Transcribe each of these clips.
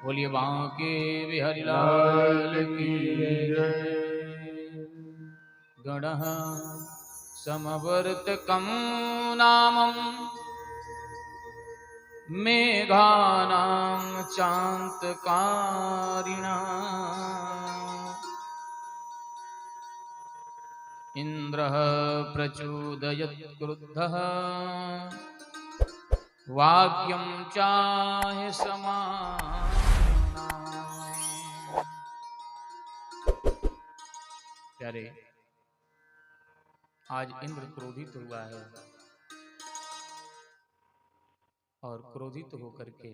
बोलिए बांके बिहारी लाल की जय। गणः समवर्तकं नामं मेघानां चान्तकारिणाम् इन्द्रः प्रचोदयत् क्रुद्धः वाक्यं चाहे समानाम्। प्यारे, आज इंद्र क्रोधित हुआ है और क्रोधित होकर के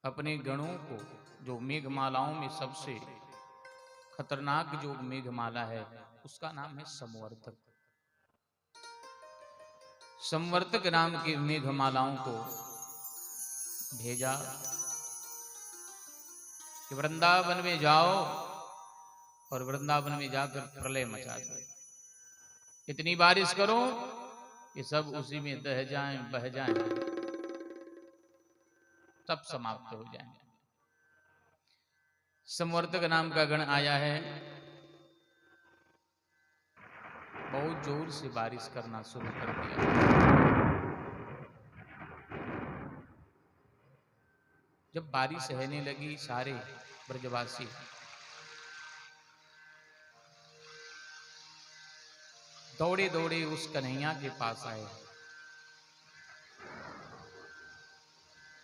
अपने गणों को, जो मेघमालाओं में सबसे खतरनाक जो मेघमाला है उसका नाम है संवर्तक। संवर्तक नाम की मेघमालाओं को भेजा कि वृंदावन में जाओ और वृंदावन में जाकर प्रलय मचा दो। इतनी बारिश करो कि सब उसी में दह जाएं, बह जाएं, सब समाप्त हो जाएं। संवर्तक नाम का गण आया है, बहुत जोर से बारिश करना शुरू कर दिया। जब बारिश रहने लगी, सारे ब्रजवासी दौड़े दौड़े उस कन्हैया के पास आए।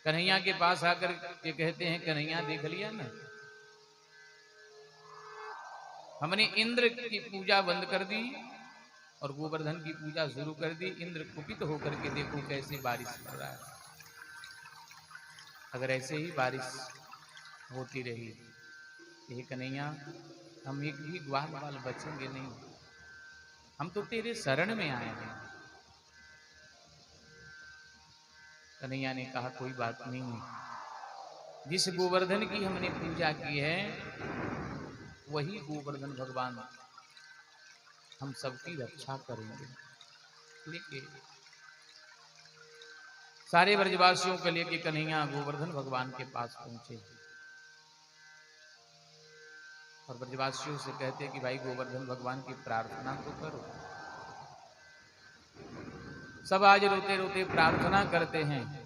कन्हैया के पास आकर के कहते हैं, कन्हैया देख लिया ना, हमने इंद्र की पूजा बंद कर दी और गोवर्धन की पूजा शुरू कर दी। इंद्र कुपित होकर के देखो कैसी बारिश कर रहा है। अगर ऐसे ही बारिश होती रही, ये कन्हैया हम एक भी ग्वाल बाल बचेंगे नहीं। हम तो तेरे शरण में आए हैं। कन्हैया ने कहा, कोई बात नहीं, जिस गोवर्धन की हमने पूजा की है वही गोवर्धन भगवान हम सबकी रक्षा करेंगे। लेकिन सारे ब्रजवासियों को लेकर कन्हैया गोवर्धन भगवान के पास पहुंचे और ब्रजवासियों से कहते कि भाई गोवर्धन भगवान की प्रार्थना तो करो। सब आज रोते रोते प्रार्थना करते हैं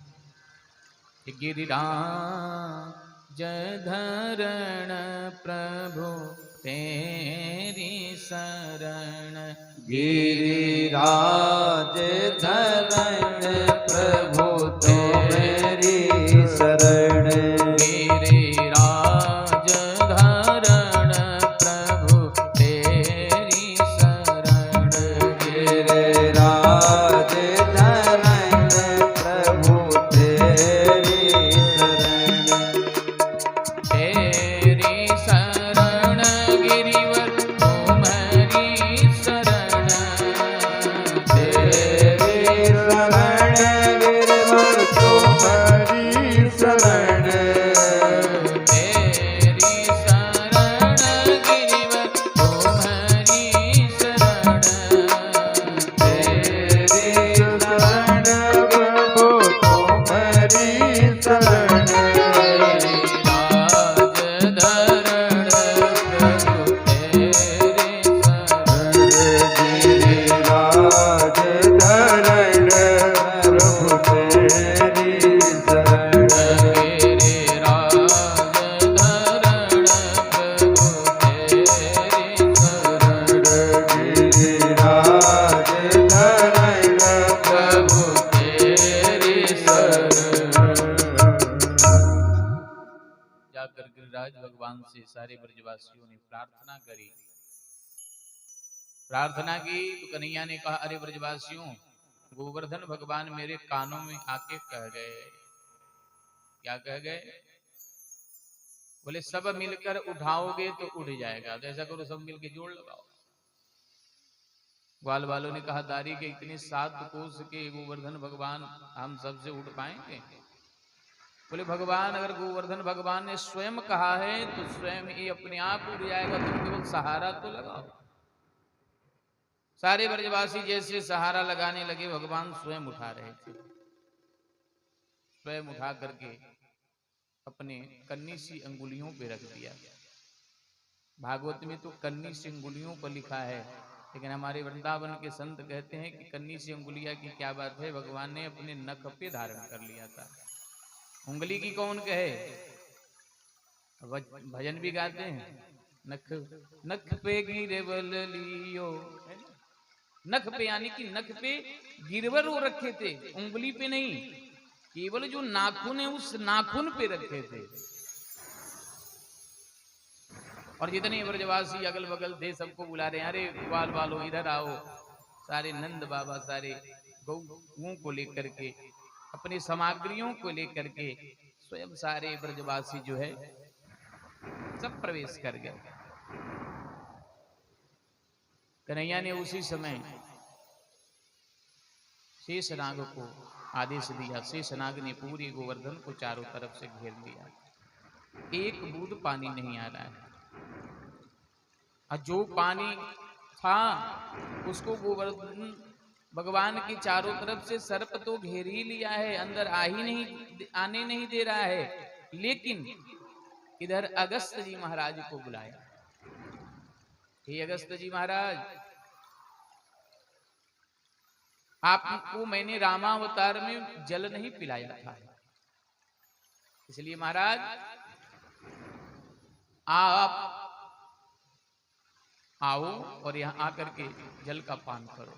कि गिरिराज धरण प्रभु तेरी शरण, गिरिराज धरण प्रभु तेरी शरण, गिरिराज धरण प्रभु तेरी शरण, गिरिराज धरण प्रभु तेरी शरण, तेरी शरण गिरिवर तुम्हारी शरण, तेरी शरण गिरिवर तुम्हारी शरण, तेरी शरण गिरिवर तुम्हारी शरण, तेरी शरण प्रभु तुम्हारी शरण, राज धरण प्रभु तेरे शरण, गिरिराज धरण प्रभु तेरी शरण, गिरिराज धरण प्रभु तेरे शरण, गिरिराज धरण प्रभु तेरे शरण। जाकर गिरिराज भगवान से सारे ब्रजवासियों ने प्रार्थना करी। प्रार्थना की तो कन्हैया ने कहा, अरे ब्रजवासियों, गोवर्धन भगवान मेरे कानों में आके कह गए। क्या कह गए? बोले सब मिलकर उठाओगे तो उठ जाएगा। तो ऐसा करो, सब मिलकर जोड़ लगाओ। ग्वाल वालों ने कहा, दारी के इतने 7 कोस के गोवर्धन भगवान हम सबसे उठ पाएंगे? बोले भगवान, अगर गोवर्धन भगवान ने स्वयं कहा है तो स्वयं ही अपने आप उड़ जाएगा, तुम केवल सहारा तो लगाओ। सारे ब्रजवासी जैसे सहारा लगाने लगे, भगवान स्वयं उठा रहे थे। स्वयं उठा करके अपने कन्नी सी अंगुलियों पे रख दिया। भागवत में तो कन्नी सी अंगुलियों पर लिखा है, लेकिन हमारे वृंदावन के संत कहते हैं कि कन्नी सी अंगुलिया की क्या बात है, भगवान ने अपने नख पे धारण कर लिया था। उंगली की कौन कहे, भजन भी गाते हैं, नख नख पे गिरवल लियो, नख पे यानी कि नख पे गिरवर वो रखे थे, उंगली पे नहीं, केवल जो नाखून है उस नाखून पे रखे थे। और जितने ब्रजवासी अगल बगल थे सबको बुला रहे हैं, अरे ग्वाल वालों इधर आओ, सारे नंद बाबा सारे गौओं को लेकर के, अपनी सामग्रियों को लेकर के स्वयं सारे ब्रजवासी जो है सब प्रवेश कर गए। कन्हैया ने उसी समय शेषनाग को आदेश दिया। शेषनाग ने पूरे गोवर्धन को चारों तरफ से घेर लिया, एक बूंद पानी नहीं आ रहा है, और जो पानी था उसको गोवर्धन भगवान की चारों तरफ से सर्प तो घेर ही लिया है, अंदर आने नहीं दे रहा है। लेकिन इधर अगस्त जी महाराज को बुलाया, हे अगस्त जी महाराज, आपको मैंने रामावतार में जल नहीं पिलाया था, इसलिए महाराज आप आओ और यहां आकर के जल का पान करो।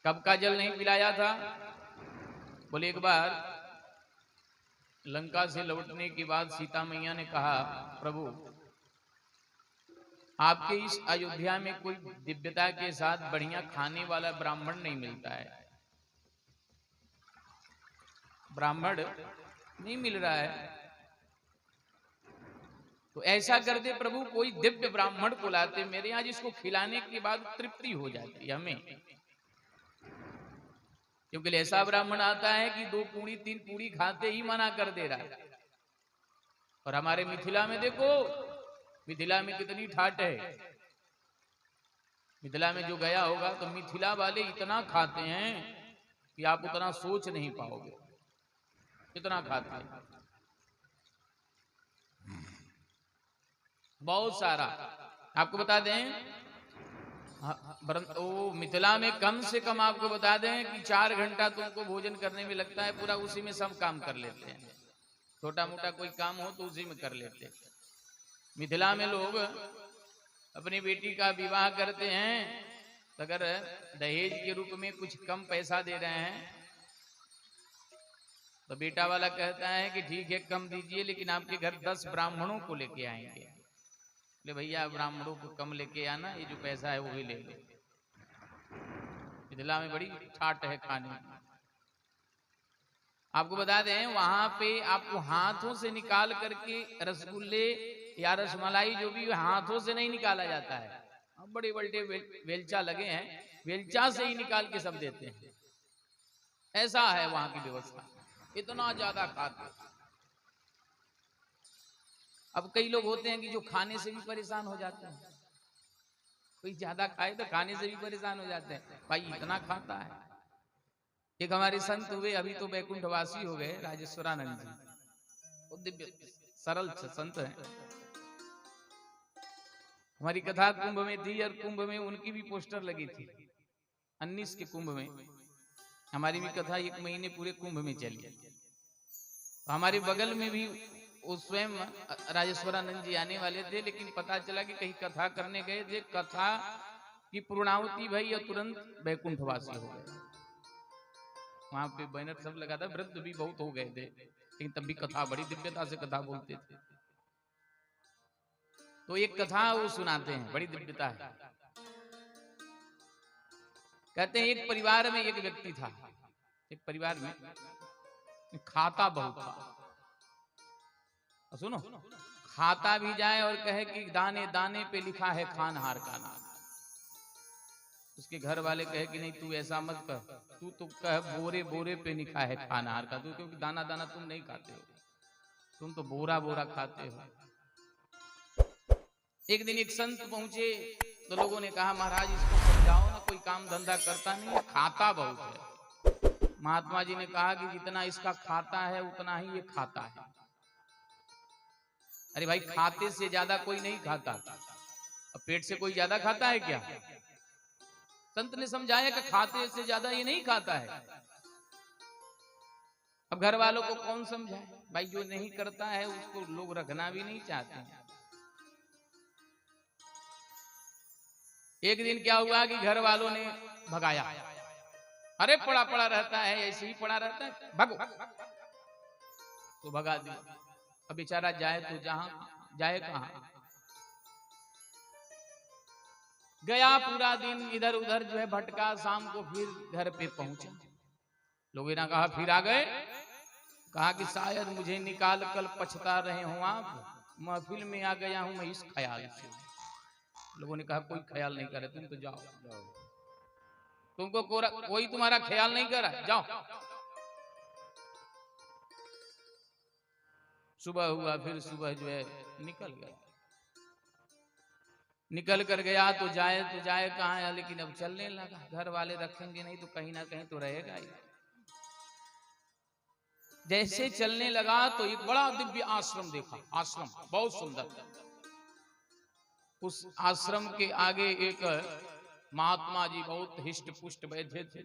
कब का जल नहीं पिलाया था, बोले एक बार लंका से लौटने के बाद सीता मैया ने कहा, प्रभु आपके इस अयोध्या में कोई दिव्यता के साथ बढ़िया खाने वाला ब्राह्मण नहीं मिलता है, ब्राह्मण नहीं मिल रहा है, तो ऐसा कर दे प्रभु कोई दिव्य ब्राह्मण को लाते मेरे यहाँ, जिसको खिलाने के बाद तृप्ति हो जाती है हमें, क्योंकि ऐसा ब्राह्मण आता है कि 2 पूड़ी 3 पूड़ी खाते ही मना कर दे रहा है। और हमारे मिथिला में देखो, मिथिला में कितनी ठाट है, मिथिला में जो गया होगा तो मिथिला वाले इतना खाते हैं कि आप उतना सोच नहीं पाओगे, इतना खाते हैं, बहुत सारा। आपको बता दें, ओ मिथिला में कम से कम आपको बता दें कि 4 घंटा तुमको भोजन करने में लगता है, पूरा उसी में सब काम कर लेते हैं, छोटा मोटा कोई काम हो तो उसी में कर लेते हैं। मिथिला में लोग अपनी बेटी का विवाह करते हैं, अगर दहेज के रूप में कुछ कम पैसा दे रहे हैं तो बेटा वाला कहता है कि ठीक है कम दीजिए, लेकिन आपके घर 10 ब्राह्मणों को लेके आएंगे। ले भैया ब्राह्मणों को कम लेके आना, ये जो पैसा है वो भी ले लो। मिथिला में बड़ी ठाट है खाने की। आपको बता दें वहां पे आपको हाथों से निकाल करके रसगुल्ले या रसमलाई जो भी हाथों से नहीं निकाला जाता है, बड़े बड़े वेलचा लगे हैं, वेलचा से ही निकाल के सब देते हैं, ऐसा है वहां की व्यवस्था, इतना ज्यादा खाते। अब कई लोग होते हैं कि जो खाने से भी परेशान हो जाते हैं, कोई ज्यादा खाए तो खाने से भी परेशान हो जाते हैं, भाई इतना खाता है। एक हमारे संत हुए, अभी तो बैकुंठवासी हो गए, राजेश्वरानंद जी, वो दिव्य सरल संत हैं। हमारी कथा कुंभ में थी और कुंभ में उनकी भी पोस्टर लगी थी, 19 के कुंभ में हमारी भी कथा 1 महीने पूरे कुंभ में चली। तो हमारे बगल में भी वो स्वयं राजेश्वरानंद जी आने वाले थे, लेकिन पता चला कि कहीं कथा करने गए थे, कथा की पूर्णाहुति भई और तुरंत बैकुंठवासी हो गए। वहां पे बैनर सब लगा था, वृद्ध भी बहुत हो गए थे, लेकिन तब भी कथा बड़ी दिव्यता से कथा बोलते थे। तो एक कथा वो सुनाते हैं, बड़ी दिव्यता है। कहते हैं एक परिवार में एक व्यक्ति था, एक परिवार में खाता बहुत था। सुनो, खाता भी जाए और कहे कि दाने दाने पे लिखा है खानहार का नाम, उसके घर वाले कहे कि नहीं तू ऐसा मत कर, तू तो कह बोरे बोरे पे लिखा है खानहार का, तू क्योंकि दाना दाना तुम नहीं खाते हो, तुम तो बोरा बोरा खाते हो। एक दिन एक संत पहुंचे तो लोगों ने कहा महाराज इसको समझाओ ना, कोई काम धंधा करता नहीं, खाता बहुत है। महात्मा जी ने कहा कि जितना इसका खाता है उतना ही ये खाता है। अरे भाई, खाते से ज्यादा कोई नहीं खाता। अब पेट से कोई ज्यादा खाता है क्या? संत ने समझाया कि खाते से ज्यादा ये नहीं खाता है। अब घर वालों को कौन समझाए भाई, जो नहीं करता है उसको लोग रखना भी नहीं चाहते हैं। एक दिन क्या हुआ कि घर वालों ने भगाया। अरे पड़ा पड़ा रहता है, ऐसे ही पड़ा रहता है, भगो। तो भगा दिया। अब बेचारा जाए तो जहां जाए कहां। गया पूरा दिन इधर उधर जो है भटका, शाम को फिर घर पे पहुंचा। लोगों ने कहा फिर आ गए? कहा कि शायद मुझे निकाल कर पछता रहे हो आप, महफिल में आ गया हूं मैं इस ख्याल से। लोगों ने कहा कोई ख्याल नहीं करे, तुम तो जाओ, तुमको कोई तुम्हारा ख्याल नहीं कर रहा, जाओ। सुबह हुआ, फिर सुबह जो है निकल गया। निकल कर गया तो जाए कहाँ है, लेकिन अब चलने लगा। घर वाले रखेंगे नहीं तो कहीं ना कहीं तो रहेगा ही। जैसे चलने लगा तो एक बड़ा दिव्य आश्रम देखा। आश्रम बहुत सुंदर। उस आश्रम के आगे एक महात्मा जी बहुत हिष्ट पुष्ट बैठे थे।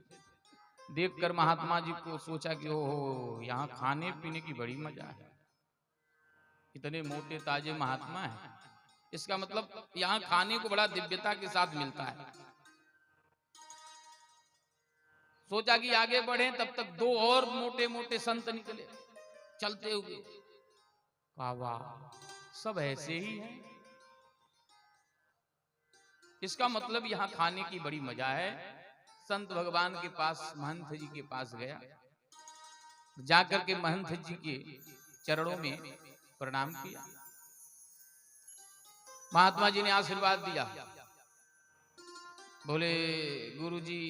देखकर महात्मा जी को सोचा कि ओहो, यहाँ खाने पीने की बड़ी मजा है, इतने मोटे ताजे महात्मा है, इसका मतलब यहाँ खाने को बड़ा दिव्यता के साथ मिलता है। सोचा कि आगे बढ़े, तब तक दो और मोटे मोटे संत निकले चलते हुए। कहा वाह, सब ऐसे ही हैं, इसका मतलब यहाँ खाने की बड़ी मजा है। संत भगवान के पास, महंत जी के पास गया। जाकर के महंत जी के चरणों में प्रणाम किया। महात्मा जी ने आशीर्वाद दिया। बोले गुरुजी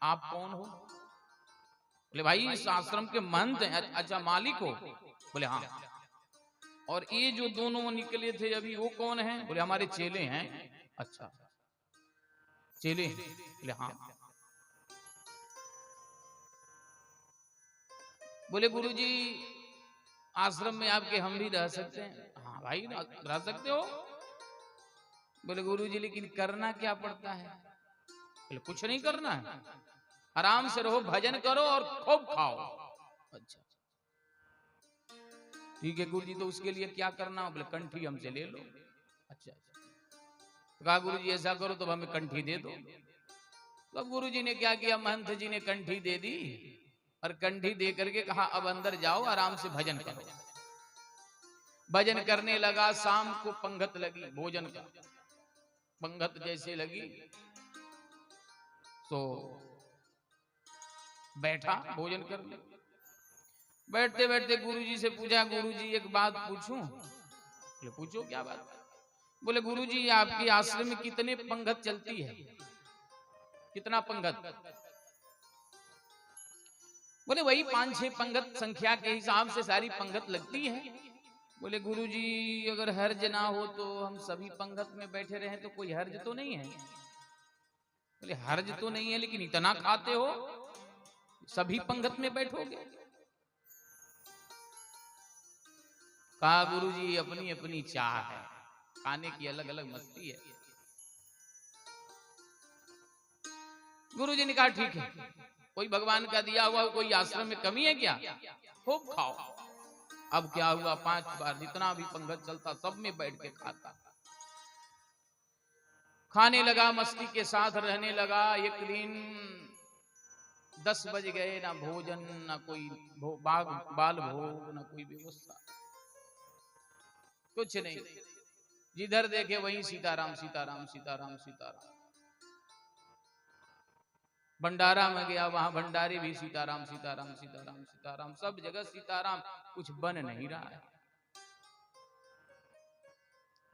आप कौन हो? बोले भाई इस आश्रम के महंत हैं। अच्छा मालिक हो? बोले हाँ। और ये जो दोनों निकले थे अभी वो कौन हैं? बोले हमारे चेले हैं। अच्छा चेले? बोले हाँ। बोले गुरुजी आश्रम में आपके हम भी रह सकते हैं? हाँ भाई रह सकते हो। बोले गुरुजी लेकिन करना क्या पड़ता है? बोले कुछ नहीं करना है, आराम से रहो, भजन करो और खूब खाओ। अच्छा ठीक है गुरुजी, तो उसके लिए क्या करना? बोले कंठी हमसे ले लो। अच्छा तो कहा गुरुजी ऐसा करो तो हमें कंठी दे दो। तो अब गुरुजी ने क्या किया, महंत जी ने कंठी दे दी और कंठी दे करके कहा अब अंदर जाओ, आराम से भजन करो। भजन करने लगा। शाम को पंगत लगी, भोजन का पंगत जैसे लगी तो बैठा भोजन करने। बैठते बैठते गुरुजी से पूछा, गुरुजी एक बात पूछूं? बोले पूछो क्या बात? बोले गुरुजी आपके आश्रम में कितने पंगत चलती है? कितना पंगत? बोले वही 5-6 पंगत संख्या के हिसाब से सारी पंगत लगती है। बोले गुरुजी अगर हर्ज ना हो तो हम सभी पंगत में बैठे रहे तो कोई हर्ज तो नहीं है? बोले हर्ज तो नहीं है, लेकिन इतना खाते हो सभी पंगत में बैठोगे? कहा गुरुजी अपनी अपनी चाह है, खाने की अलग अलग मस्ती है। गुरुजी ने कहा ठीक है, कोई भगवान का दिया हुआ कोई आश्रम में कमी है क्या? खूब खाओ। अब क्या हुआ, 5 बार जितना भी पंगत चलता सब में बैठ के खाता, खाने लगा, मस्ती के साथ रहने लगा। एक दिन 10 बज गए, ना भोजन ना कोई बाल भोग ना कोई व्यवस्था, कुछ नहीं। जिधर देखे वहीं सीताराम सीताराम सीताराम सीताराम। भंडारा में गया, वहां भंडारी भी सीताराम सीताराम सीताराम सीताराम, सब जगह सीताराम, कुछ बन नहीं रहा है।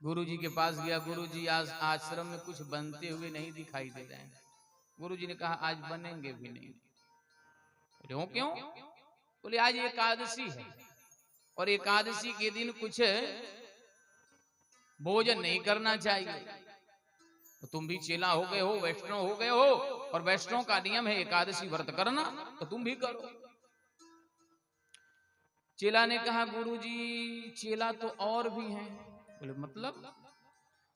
गुरुजी के पास गया, गुरुजी आज आश्रम में कुछ बनते हुए नहीं दिखाई दे रहे हैं। गुरुजी ने कहा आज बनेंगे भी नहीं। बोले क्यों? बोले आज एकादशी है और एकादशी के दिन कुछ भोजन नहीं करना चाहिए। तो तुम भी चेला हो गए हो, वैष्णव हो गए हो, और वैष्णव का नियम है एकादशी व्रत करना, तो तुम भी करो। चेला ने कहा गुरुजी चेला तो और भी हैं। बोले मतलब?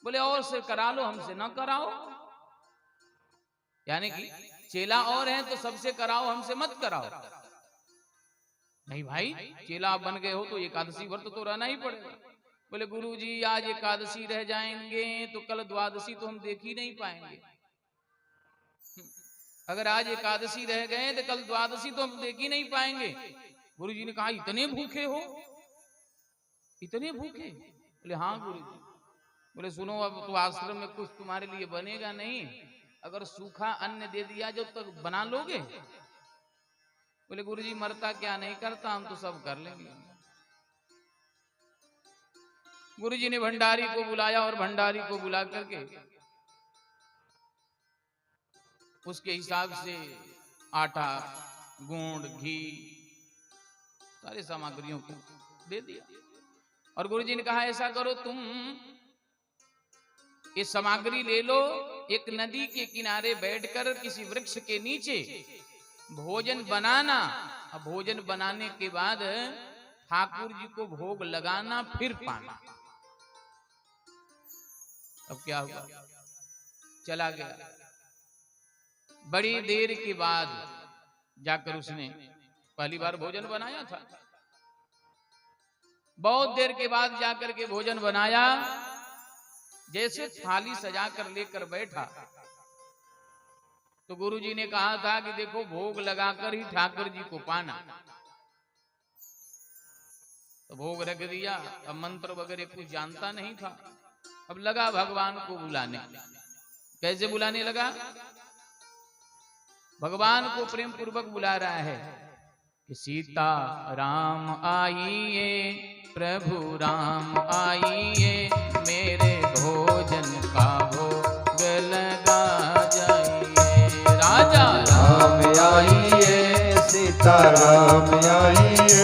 बोले और से करा लो, हमसे ना कराओ। यानी कि चेला और हैं तो सबसे कराओ, हमसे मत कराओ। नहीं भाई, चेला आप बन गए हो तो एकादशी व्रत तो रहना ही पड़ेगा। बोले गुरुजी आज एकादशी रह जाएंगे तो कल द्वादशी तो हम देख ही नहीं पाएंगे। अगर आज एकादशी रह गए तो कल द्वादशी तो हम देख ही नहीं पाएंगे। गुरुजी ने कहा इतने भूखे हो, इतने भूखे? बोले हाँ गुरुजी। बोले सुनो अब तो आश्रम में कुछ तुम्हारे लिए बनेगा नहीं, अगर सूखा अन्न दे दिया जो तक बना लोगे? बोले गुरुजी मरता क्या नहीं करता, हम तो सब कर लेंगे। गुरुजी ने भंडारी को बुलाया और भंडारी को बुला करके उसके हिसाब से आटा, गुड़, घी सारी सामग्रियों को दे दिया। और गुरुजी ने कहा ऐसा करो तुम ये सामग्री ले लो, एक नदी के किनारे बैठकर किसी वृक्ष के नीचे भोजन बनाना, और भोजन बनाने के बाद ठाकुर जी को भोग लगाना, फिर पाना। अब क्या हुआ? चला गया। बड़ी देर के बाद जाकर उसने पहली बार भोजन बनाया था। बहुत देर के बाद जाकर के भोजन बनाया। जैसे थाली सजा कर लेकर बैठा तो गुरुजी ने कहा था कि देखो भोग लगाकर ही ठाकुर जी को पाना। तो भोग रख दिया। अब मंत्र वगैरह कुछ जानता नहीं था। अब लगा भगवान को बुलाने। कैसे बुलाने लगा? भगवान को प्रेम पूर्वक बुला रहा है कि सीता राम आइए, प्रभु राम आइए, मेरे भोजन का भोग लगा जाइए। राजा राम आइए, सीता राम आइए,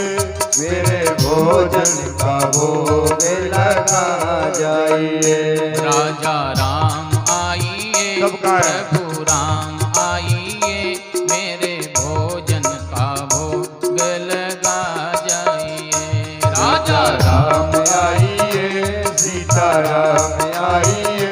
मेरे भोजन का भोग लगा जाइए। राजा राम आइए, प्रभु राम आइए, मेरे भोजन का भोग लगा जाइए। राजा राम आइए, सीता राम आइए,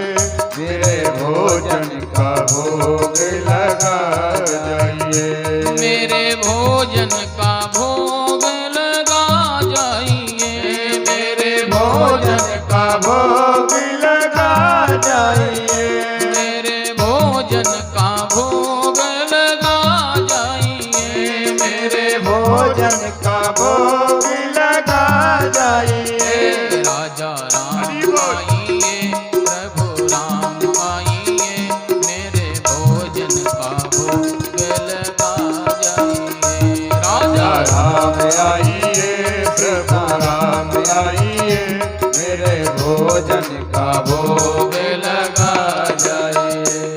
मेरे भोजन का भोग लगा जाइए। मेरे भोजन का भोग लगा जाइए। मेरे भोजन का भोग लगा जाइए। मेरे भोजन का भोग लगा जाइए। मेरे भोजन का भोग लगा जाइए। राजा राम आइए, प्रभु राम आइए, मेरे भोजन का भोग लगा जाइए। राजा राम आइए, प्रभु राम आइए, मेरे भोजन का भोग लगा जाइए।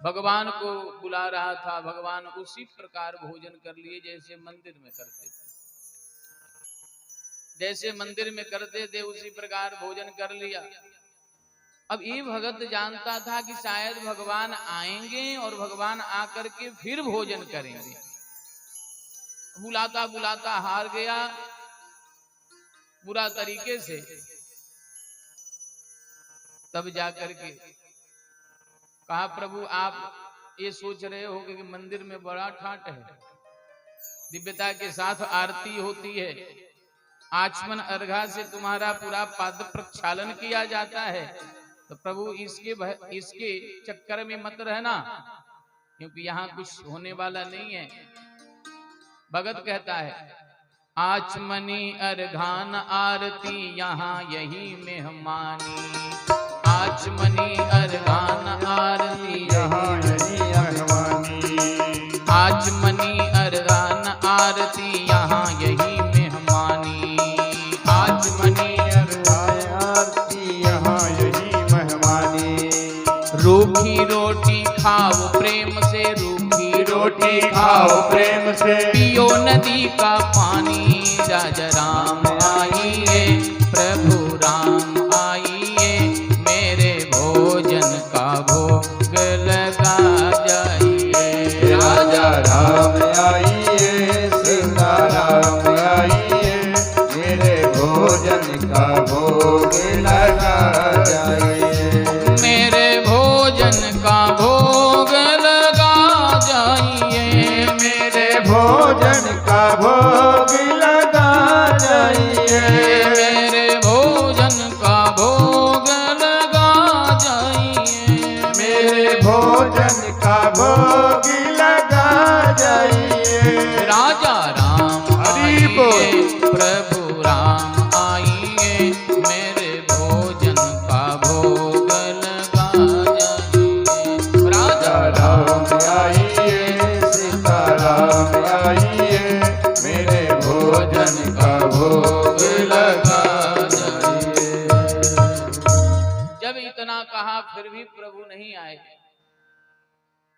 भगवान को बुला रहा था। भगवान उसी प्रकार भोजन कर लिए जैसे मंदिर में करते थे। जैसे मंदिर में करते थे उसी प्रकार भोजन कर लिया। अब ये भगत जानता था कि शायद भगवान आएंगे और भगवान आकर के फिर भोजन करेंगे। बुलाता बुलाता हार गया बुरा तरीके से। तब जाकर के कहा प्रभु आप ये सोच रहे हो कि मंदिर में बड़ा ठाट है, दिव्यता के साथ आरती होती है, आचमन अर्घा से तुम्हारा पूरा पाद प्रक्षालन किया जाता है, तो प्रभु इसके चक्कर में मत रहना, क्योंकि यहाँ कुछ होने वाला नहीं है। भगत कहता है आचमनी अर्घान आरती यहाँ यही मेहमानी। आचमनी अर्घान आरती यहाँ यही मेहमानी। आचमनी अर्घान आरती यहाँ यही मेहमानी। आचमनी आरती यहाँ यही मेहमानी। रूखी रोटी खाओ प्रेम से, रूखी रोटी खाओ प्रेम से, पियो नदी का पानी। राजा राम आइए, प्रभु राम आइए, मेरे भोजन का भोग लगा जाइए। मेरे भोजन का भोग लगा जाइए। मेरे भोजन का भोग लगा जाइए। मेरे भोजन का भोग लगा जाइए। मेरे भोजन का भोग लगा जाइए। राजा राम हरि बोल। आइए, प्रभु राम आइए, मेरे भोजन का भोग लगा जाइए। राजा राम आइए, सीता राम आइए, मेरे भोजन का भोग लगा जाइए। जब इतना कहा फिर भी प्रभु नहीं आए,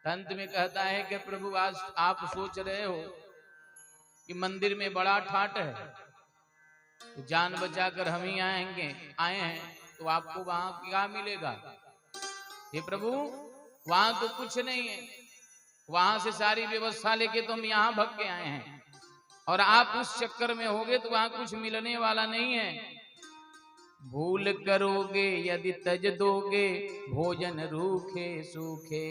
अंत में कहता है कि प्रभु आज आप सोच रहे हो कि मंदिर में बड़ा ठाट है, तो जान बचाकर हम ही आए हैं, तो आपको वहां क्या मिलेगा? हे प्रभु, वहां तो कुछ नहीं है, वहां से सारी व्यवस्था लेके तो हम यहाँ भग के आए हैं, और आप उस चक्कर में होगे तो वहां कुछ मिलने वाला नहीं है। भूल करोगे यदि तज दोगे भोजन रूखे सूखे।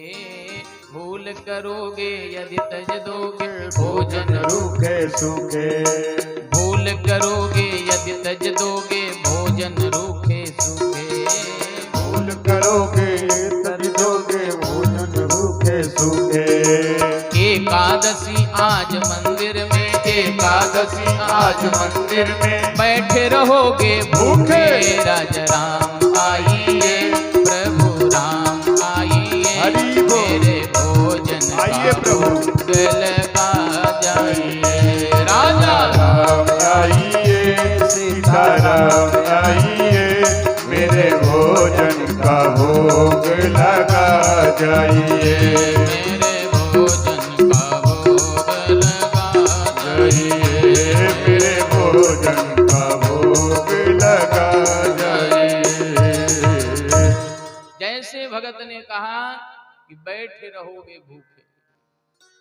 भूल करोगे यदि तज दोगे भोजन रूखे सूखे। भूल करोगे यदि तज दोगे भोजन रूखे सूखे। भूल करोगे तज दोगे भोजन रूखे सूखे। एकादशी आज मंदिर में, एकादशी आज मंदिर में, बैठे रहोगे भूखे। राजा राम आइए, प्रभु राम आइए, हरि बोल। मेरे भोजन आइए का प्रभु। भोग लगा जाइए। राजा राम आइए, सीता राम आइए, मेरे भोजन का भोग लगा जाइए। मेरे भोजन का भोग लगा जाइए, मेरे भोजन का भोग लगा जाइए। जैसे भगत ने कहा कि बैठे रहोगे भूखे,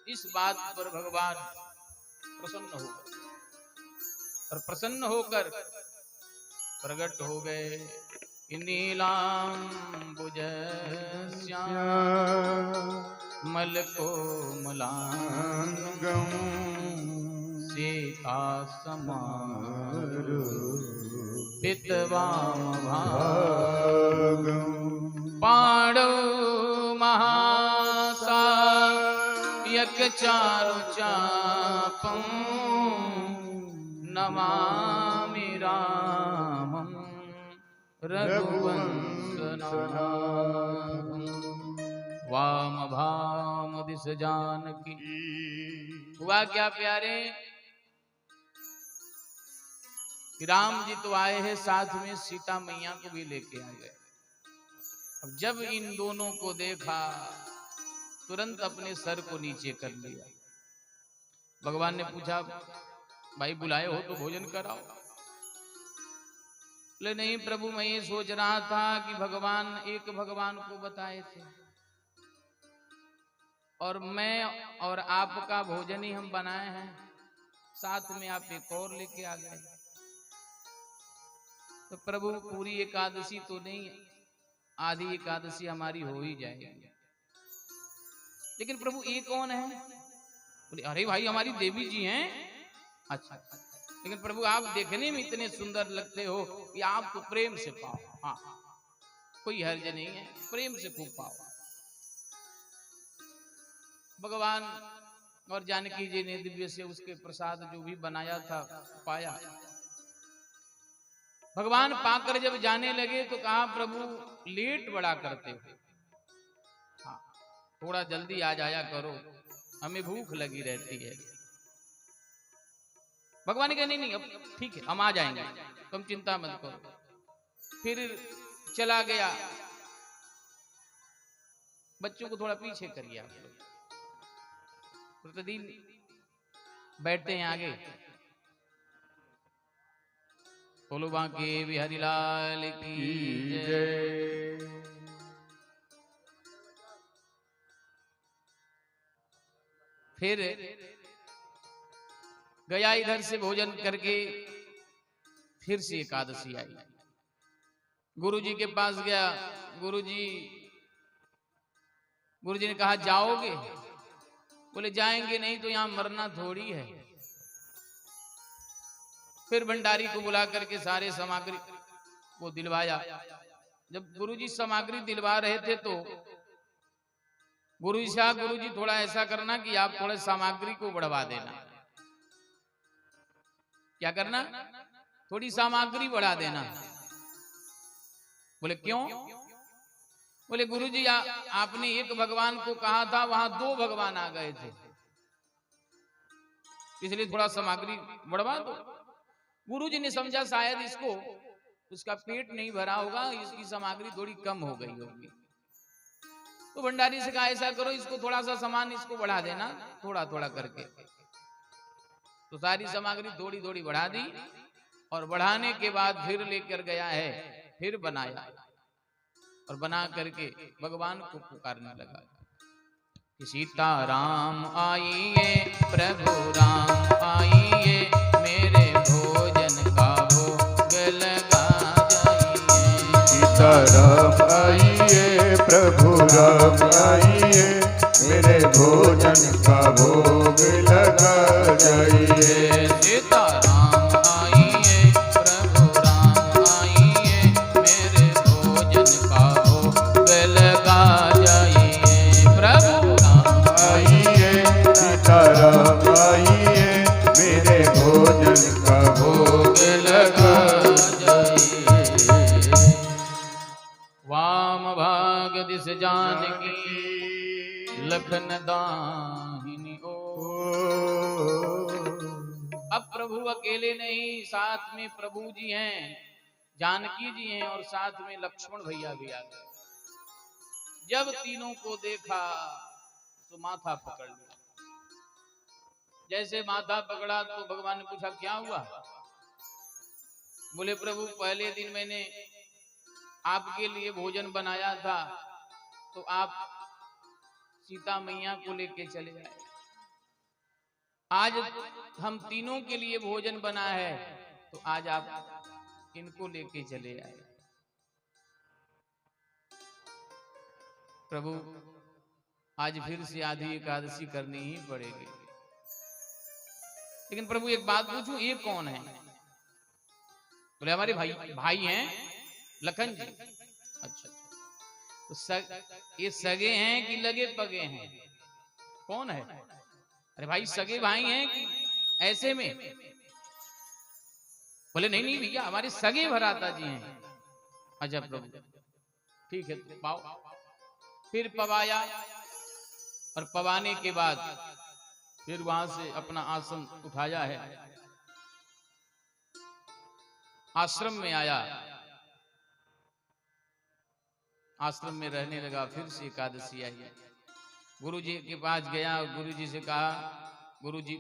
इस बात पर भगवान प्रसन्न हो गए, और प्रसन्न होकर प्रकट हो गए। नीलांबुज श्याम मल को मुलांगम सीता समान पितवाम भागम। पांडव महासायक चारु चापम नमामि रामं रघुवंशनाथं। वाम भाम दिस जानकी। हुआ क्या प्यारे कि राम जी तो आए हैं, साथ में सीता मैया को भी लेके आ गए। अब जब इन दोनों को देखा तुरंत अपने सर को नीचे कर लिया। भगवान ने पूछा, भाई बुलाए हो तो भोजन कराओ। बोले नहीं प्रभु, मैं ये सोच रहा था कि भगवान एक भगवान को बताए थे, और मैं और आपका भोजन ही हम बनाए हैं, साथ में आप एक और लेके आ गए। तो प्रभु पूरी एकादशी तो नहीं, आधी एकादशी हमारी हो ही जाएगी। लेकिन प्रभु ये कौन है? बोले अरे भाई हमारी देवी जी हैं। अच्छा, लेकिन प्रभु आप देखने में इतने सुंदर लगते हो कि आपको प्रेम से पाओ। हाँ, कोई हर्ज नहीं है, प्रेम से खूब पाओ। भगवान और जानकी जी ने दिव्य से उसके प्रसाद जो भी बनाया था पाया। भगवान पाकर जब जाने लगे तो कहा प्रभु लेट बड़ा करते हो, हाँ थोड़ा जल्दी आ जाया करो, हमें भूख लगी रहती है। भगवान कहे नहीं नहीं अब ठीक है हम आ जाएंगे, तुम चिंता मत करो। फिर चला गया। बच्चों को थोड़ा पीछे करिए आप लोग, प्रतिदिन बैठते हैं आगे। बोलो बांके बिहारी लाल की जय। फिर गया इधर से भोजन करके, फिर से एकादशी आई। गुरुजी के पास गया। गुरुजी ने कहा जाओगे? बोले जाएंगे नहीं तो यहां मरना थोड़ी है। फिर भंडारी को बुला करके सारे सामग्री को दिलवाया। जब गुरुजी सामग्री दिलवा रहे थे तो गुरुजी थोड़ा ऐसा करना कि आप थोड़ा सामग्री को बढ़वा देना। क्या करना? थोड़ी सामग्री बढ़ा देना। बोले क्यों? बोले गुरुजी आपने एक भगवान को कहा था, वहां 2 भगवान आ गए थे, इसलिए थोड़ा सामग्री बढ़वा दो। गुरुजी ने समझा शायद इसको उसका पेट नहीं भरा होगा, इसकी सामग्री थोड़ी कम हो गई होगी। तो भंडारी से कहा ऐसा करो, इसको थोड़ा सा सामान इसको बढ़ा देना, थोड़ा थोड़ा करके। तो सारी सामग्री थोड़ी थोड़ी बढ़ा दी और बढ़ाने के बाद फिर लेकर गया है, फिर बनाया और बना करके भगवान को पुकारने लगा कि सीताराम आइए, प्रभु राम आइए, मेरे भोजन का भोग लगा जाइए। सीताराम आइए, प्रभु राम आइए, मेरे भोजन का भोग लगा जाइए। सीताराम आइए, प्रभु राम आइए, मेरे भोजन का भोग लगा जाइए। प्रभु राम आइए, सीताराम आइए, मेरे भोजन का भोग लगा जाइए। वाम भाग दिस जानकी, लखन दाहिनी ओर। अब प्रभु अकेले नहीं, साथ में प्रभु जी हैं, जानकी जी हैं और साथ में लक्ष्मण भैया भी आ गए। जब तीनों को देखा तो माथा पकड़ लिया। जैसे माथा पकड़ा तो भगवान ने पूछा क्या हुआ? बोले प्रभु पहले दिन मैंने आपके लिए भोजन बनाया था तो आप सीता मैया को लेके चले आए। आज हम तीनों के लिए भोजन बना है तो आज आप इनको लेके चले आए। प्रभु आज फिर से आधी एकादशी करनी ही पड़ेगी। लेकिन प्रभु एक बात पूछूं, ये कौन है? बोले हमारे भाई हैं लखन जी। अच्छा, तो ये सगे हैं कि लगे पगे हैं? कौन है? अरे भाई सगे भाई हैं कि ऐसे में? बोले नहीं नहीं भैया, हमारे सगे भराता जी हैं। अच्छा प्रभु ठीक है, तो पाओ। फिर पवाया और पवाने के बाद फिर वहां से अपना आसन उठाया है, आश्रम में आया, आश्रम में रहने लगा। फिर से एकादशी आई। गुरुजी के पास गया, गुरुजी से कहा गुरुजी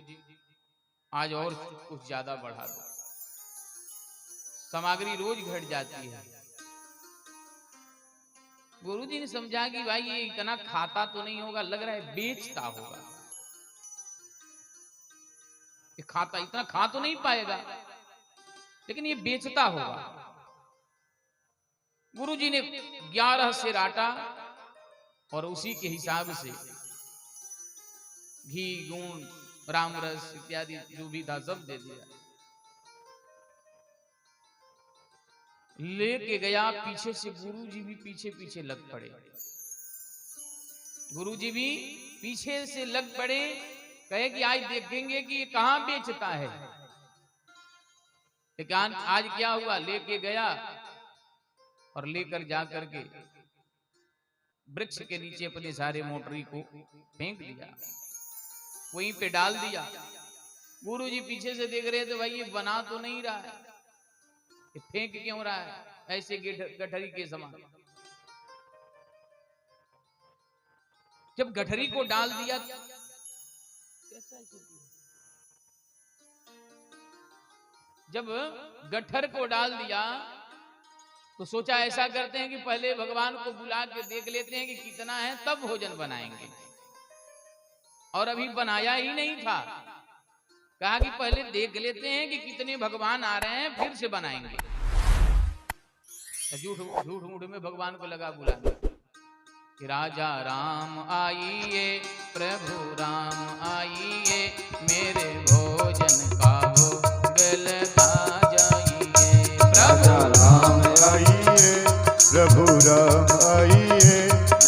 आज और कुछ ज्यादा बढ़ा दो, सामग्री रोज घट जाती है। गुरुजी ने समझा कि भाई ये इतना खाता तो नहीं होगा, लग रहा है बेचता होगा। ये खाता इतना खा तो नहीं पाएगा, लेकिन ये बेचता होगा। गुरुजी ने 11 से राटा और उसी के हिसाब से घी, गुण, रामरस इत्यादि जो भी था सब दे दिया। लेके गया, पीछे से गुरुजी भी पीछे पीछे लग पड़े। गुरुजी भी पीछे से लग पड़े, कहे कि आज देखेंगे कि ये कहां बेचता है। लेकिन आज क्या हुआ, लेके गया और लेकर जाकर के वृक्ष के नीचे अपने सारे मोटरी को फेंक दिया, वहीं पे डाल दिया। गुरुजी पीछे से देख रहे थे, भाई ये बना तो नहीं रहा है, ये फेंक क्यों रहा है ऐसे गठरी के समान। जब गठरी को डाल दिया, जब गठर को डाल दिया तो सोचा ऐसा करते हैं कि पहले भगवान को बुला के देख लेते हैं कि कितना है, तब भोजन बनाएंगे। और अभी बनाया ही नहीं था, कहा कि पहले देख लेते हैं कि कितने भगवान आ रहे हैं, फिर से बनाएंगे। झूठ झूठ मूठ में भगवान को लगा बुलाने कि राजा राम आइए, प्रभु राम आइए, मेरे भोजन का भोग लगा जाइए। राजा राम आइए, प्रभु राम आइए,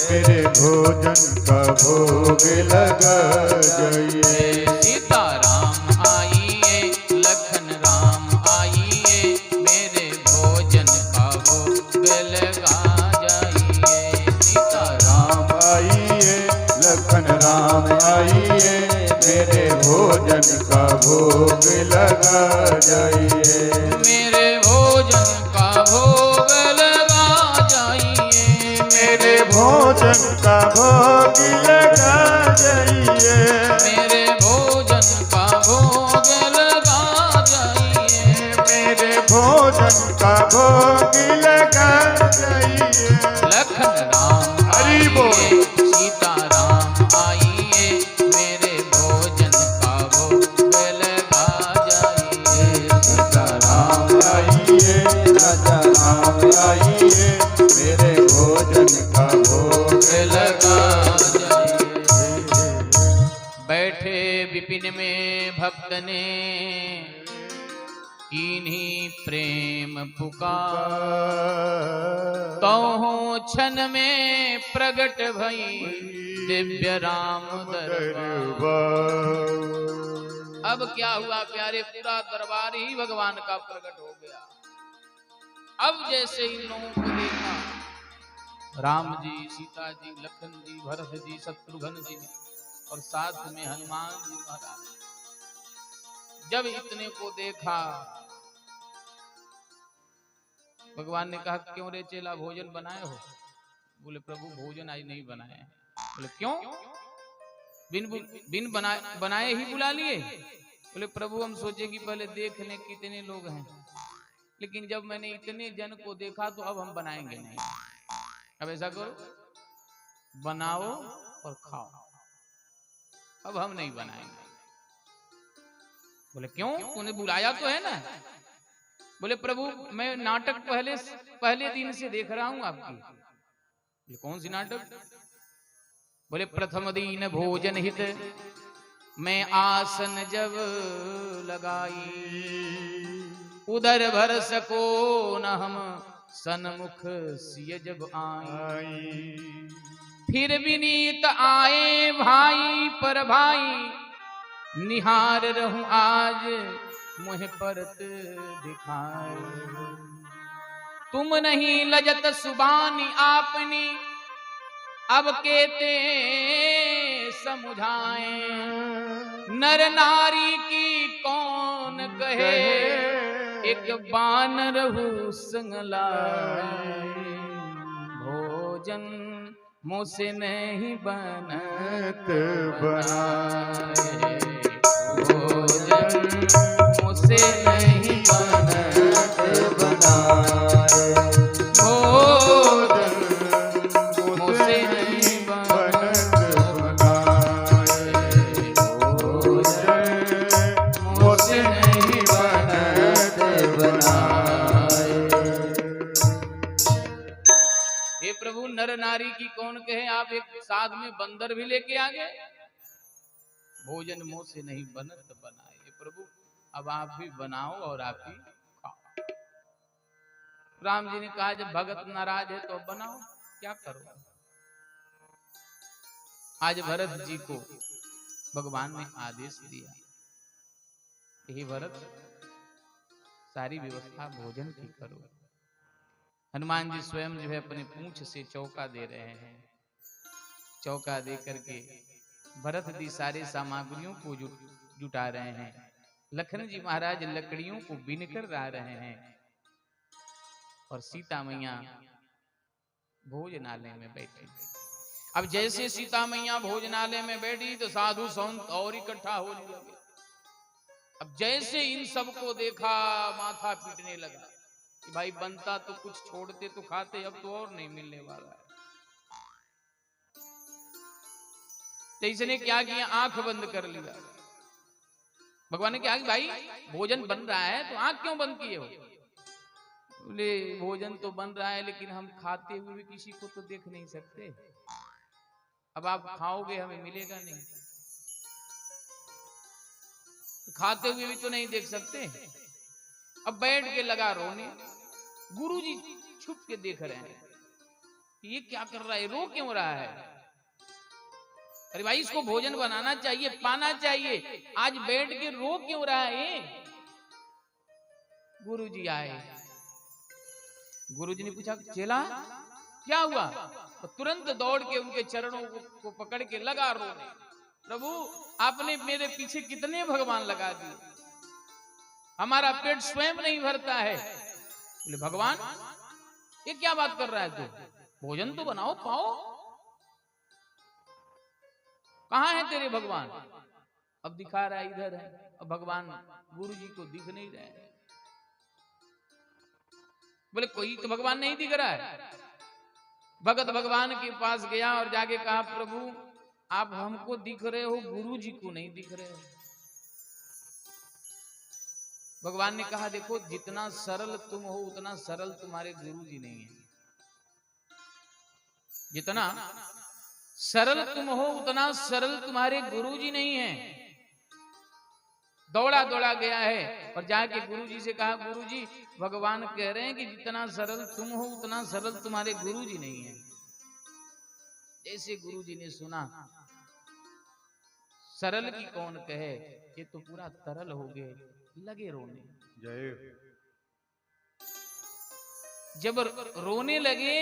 मेरे भोजन का भोग लगा जाइए। सीता राम आइए, लखन राम आइए, मेरे भोजन का भोग लगा जाइए। सीता राम आइए, लखन राम आइए, मेरे भोजन का भोग लगा जाइए। मेरे भोजन का भोग लगा जाइए। मेरे भोजन का भोग लगा जाइए। मेरे भोजन का भोग लगा जाइए। मेरे भोजन का भोग लगा जाइए। लखन राम हरि बोल। आइए, सीता राम आइए, मेरे भोजन का भोग लगा जाइए। सीता राम आइए, राजा राम आइए, मेरे भोजन का भोग लगा जाइए। बैठे विपिन में भक्त ने कीन्ही प्रेम पुकार, तो क्षण में प्रगट भई दिव्य राम दरबार। अब क्या हुआ प्यारे, पूरा दरबार ही भगवान का प्रकट हो गया। अब जैसे इन लोगों को देखा, राम जी, सीता जी, लखन जी, भरत जी, शत्रुघ्न जी और साथ में हनुमान जी महाराज, जब इतने को देखा, भगवान ने कहा क्यों रे चेला, भोजन बनाए हो? बोले प्रभु भोजन आज नहीं बनाए। बोले क्यों? बिन बनाए ही बुला लिए? बोले प्रभु हम सोचे कि पहले देख लें कितने लोग हैं, लेकिन जब मैंने इतने जन को देखा तो अब हम बनाएंगे नहीं। अब ऐसा करो, बनाओ और खाओ, अब हम नहीं बनाएंगे। बोले क्यों, तूने बुलाया तो है ना? बोले प्रभु मैं नाटक पहले दिन से देख रहा हूं आपकी। बोले कौन सी नाटक? बोले प्रथम दिन भोजन हित मैं आसन जब लगाई, उधर भर सको न हम सन्मुख सिय जब आई। फिर विनीत आए भाई पर भाई, निहार रहूं आज मुँह परत दिखाए। तुम नहीं लजत सुबानी आपनी, अब केते समुझाए। नर नारी की कौन कहे, एक बानर हूँ संग लाए। भोजन मुझसे नहीं बनत बनाए, भोजन मुझसे नहीं बनत बनाए। भोजन मुझसे नहीं बनत बनाए, भोजन मुझसे नहीं बनत बनाए। हे प्रभु नर नारी की कौन कहे, आप एक साथ में बंदर भी लेके आ गए। भोजन मुंह से नहीं बनत बनाए। हे प्रभु अब आप भी बनाओ और आप ही खाओ। राम जी ने कहा जब भगत नाराज है तो अब बनाओ, क्या करो। आज भरत जी को भगवान ने आदेश दिया, हे भरत सारी व्यवस्था भोजन की करो। हनुमान जी स्वयं जो है अपने पूंछ से चौका दे रहे हैं। चौका दे करके भरत जी सारे सामग्रियों को जुटा रहे हैं। लखन जी महाराज लकड़ियों को बीन कर ला रहे हैं और सीता मैया भोजनालय में बैठी। अब जैसे सीता मैया भोजनालय में बैठी तो साधु संत और इकट्ठा होने लगे। अब जैसे इन सबको देखा माथा पीटने लगा कि भाई बनता तो कुछ छोड़ते तो खाते, अब तो और नहीं मिलने वाला है। तो इसने क्या किया, आंख बंद कर लिया भगवान ने कहा कि भाई भोजन बन रहा है तो आंख क्यों बंद किए हो? बोले भोजन तो बन रहा है लेकिन हम खाते हुए भी किसी को तो देख नहीं सकते। अब आप खाओगे हमें मिलेगा नहीं, तो खाते हुए भी तो नहीं देख सकते। अब बैठ के लगा रोने। गुरुजी छुप के देख रहे हैं ये क्या कर रहा है, रो क्यों रहा है? अरे भाई इसको भोजन बनाना चाहिए, पाना चाहिए, आज बैठ के रो क्यों रहा है? गुरुजी आए। गुरुजी ने पूछा चेला क्या हुआ? तो तुरंत दौड़ के उनके चरणों को पकड़ के लगा रोने। प्रभु आपने मेरे पीछे कितने भगवान लगा दिए, हमारा पेट स्वयं नहीं भरता है। बोले भगवान ये क्या बात कर रहा है तू, भोजन तो बनाओ पाओ, कहां है तेरे भगवान? अब दिखा रहा है इधर है, अब भगवान गुरुजी को दिख नहीं रहे। बोले कोई तो भगवान नहीं दिख रहा है। भगत भगवान के पास गया और जाके कहा प्रभु आप हमको दिख रहे हो, गुरुजी को नहीं दिख रहे हो। भगवान ने कहा देखो जितना सरल तुम हो उतना सरल तुम्हारे गुरुजी नहीं है। जितना सरल तुम हो उतना सरल तुम्हारे गुरुजी नहीं है। दौड़ा दौड़ा गया है और जाके गुरुजी से कहा गुरुजी भगवान कह रहे हैं कि जितना सरल तुम हो उतना सरल तुम्हारे गुरुजी नहीं है। जैसे गुरुजी ने सुना सरल की कौन कहे, ये तो पूरा तरल हो गए, लगे रोने। जय। जब रोने लगे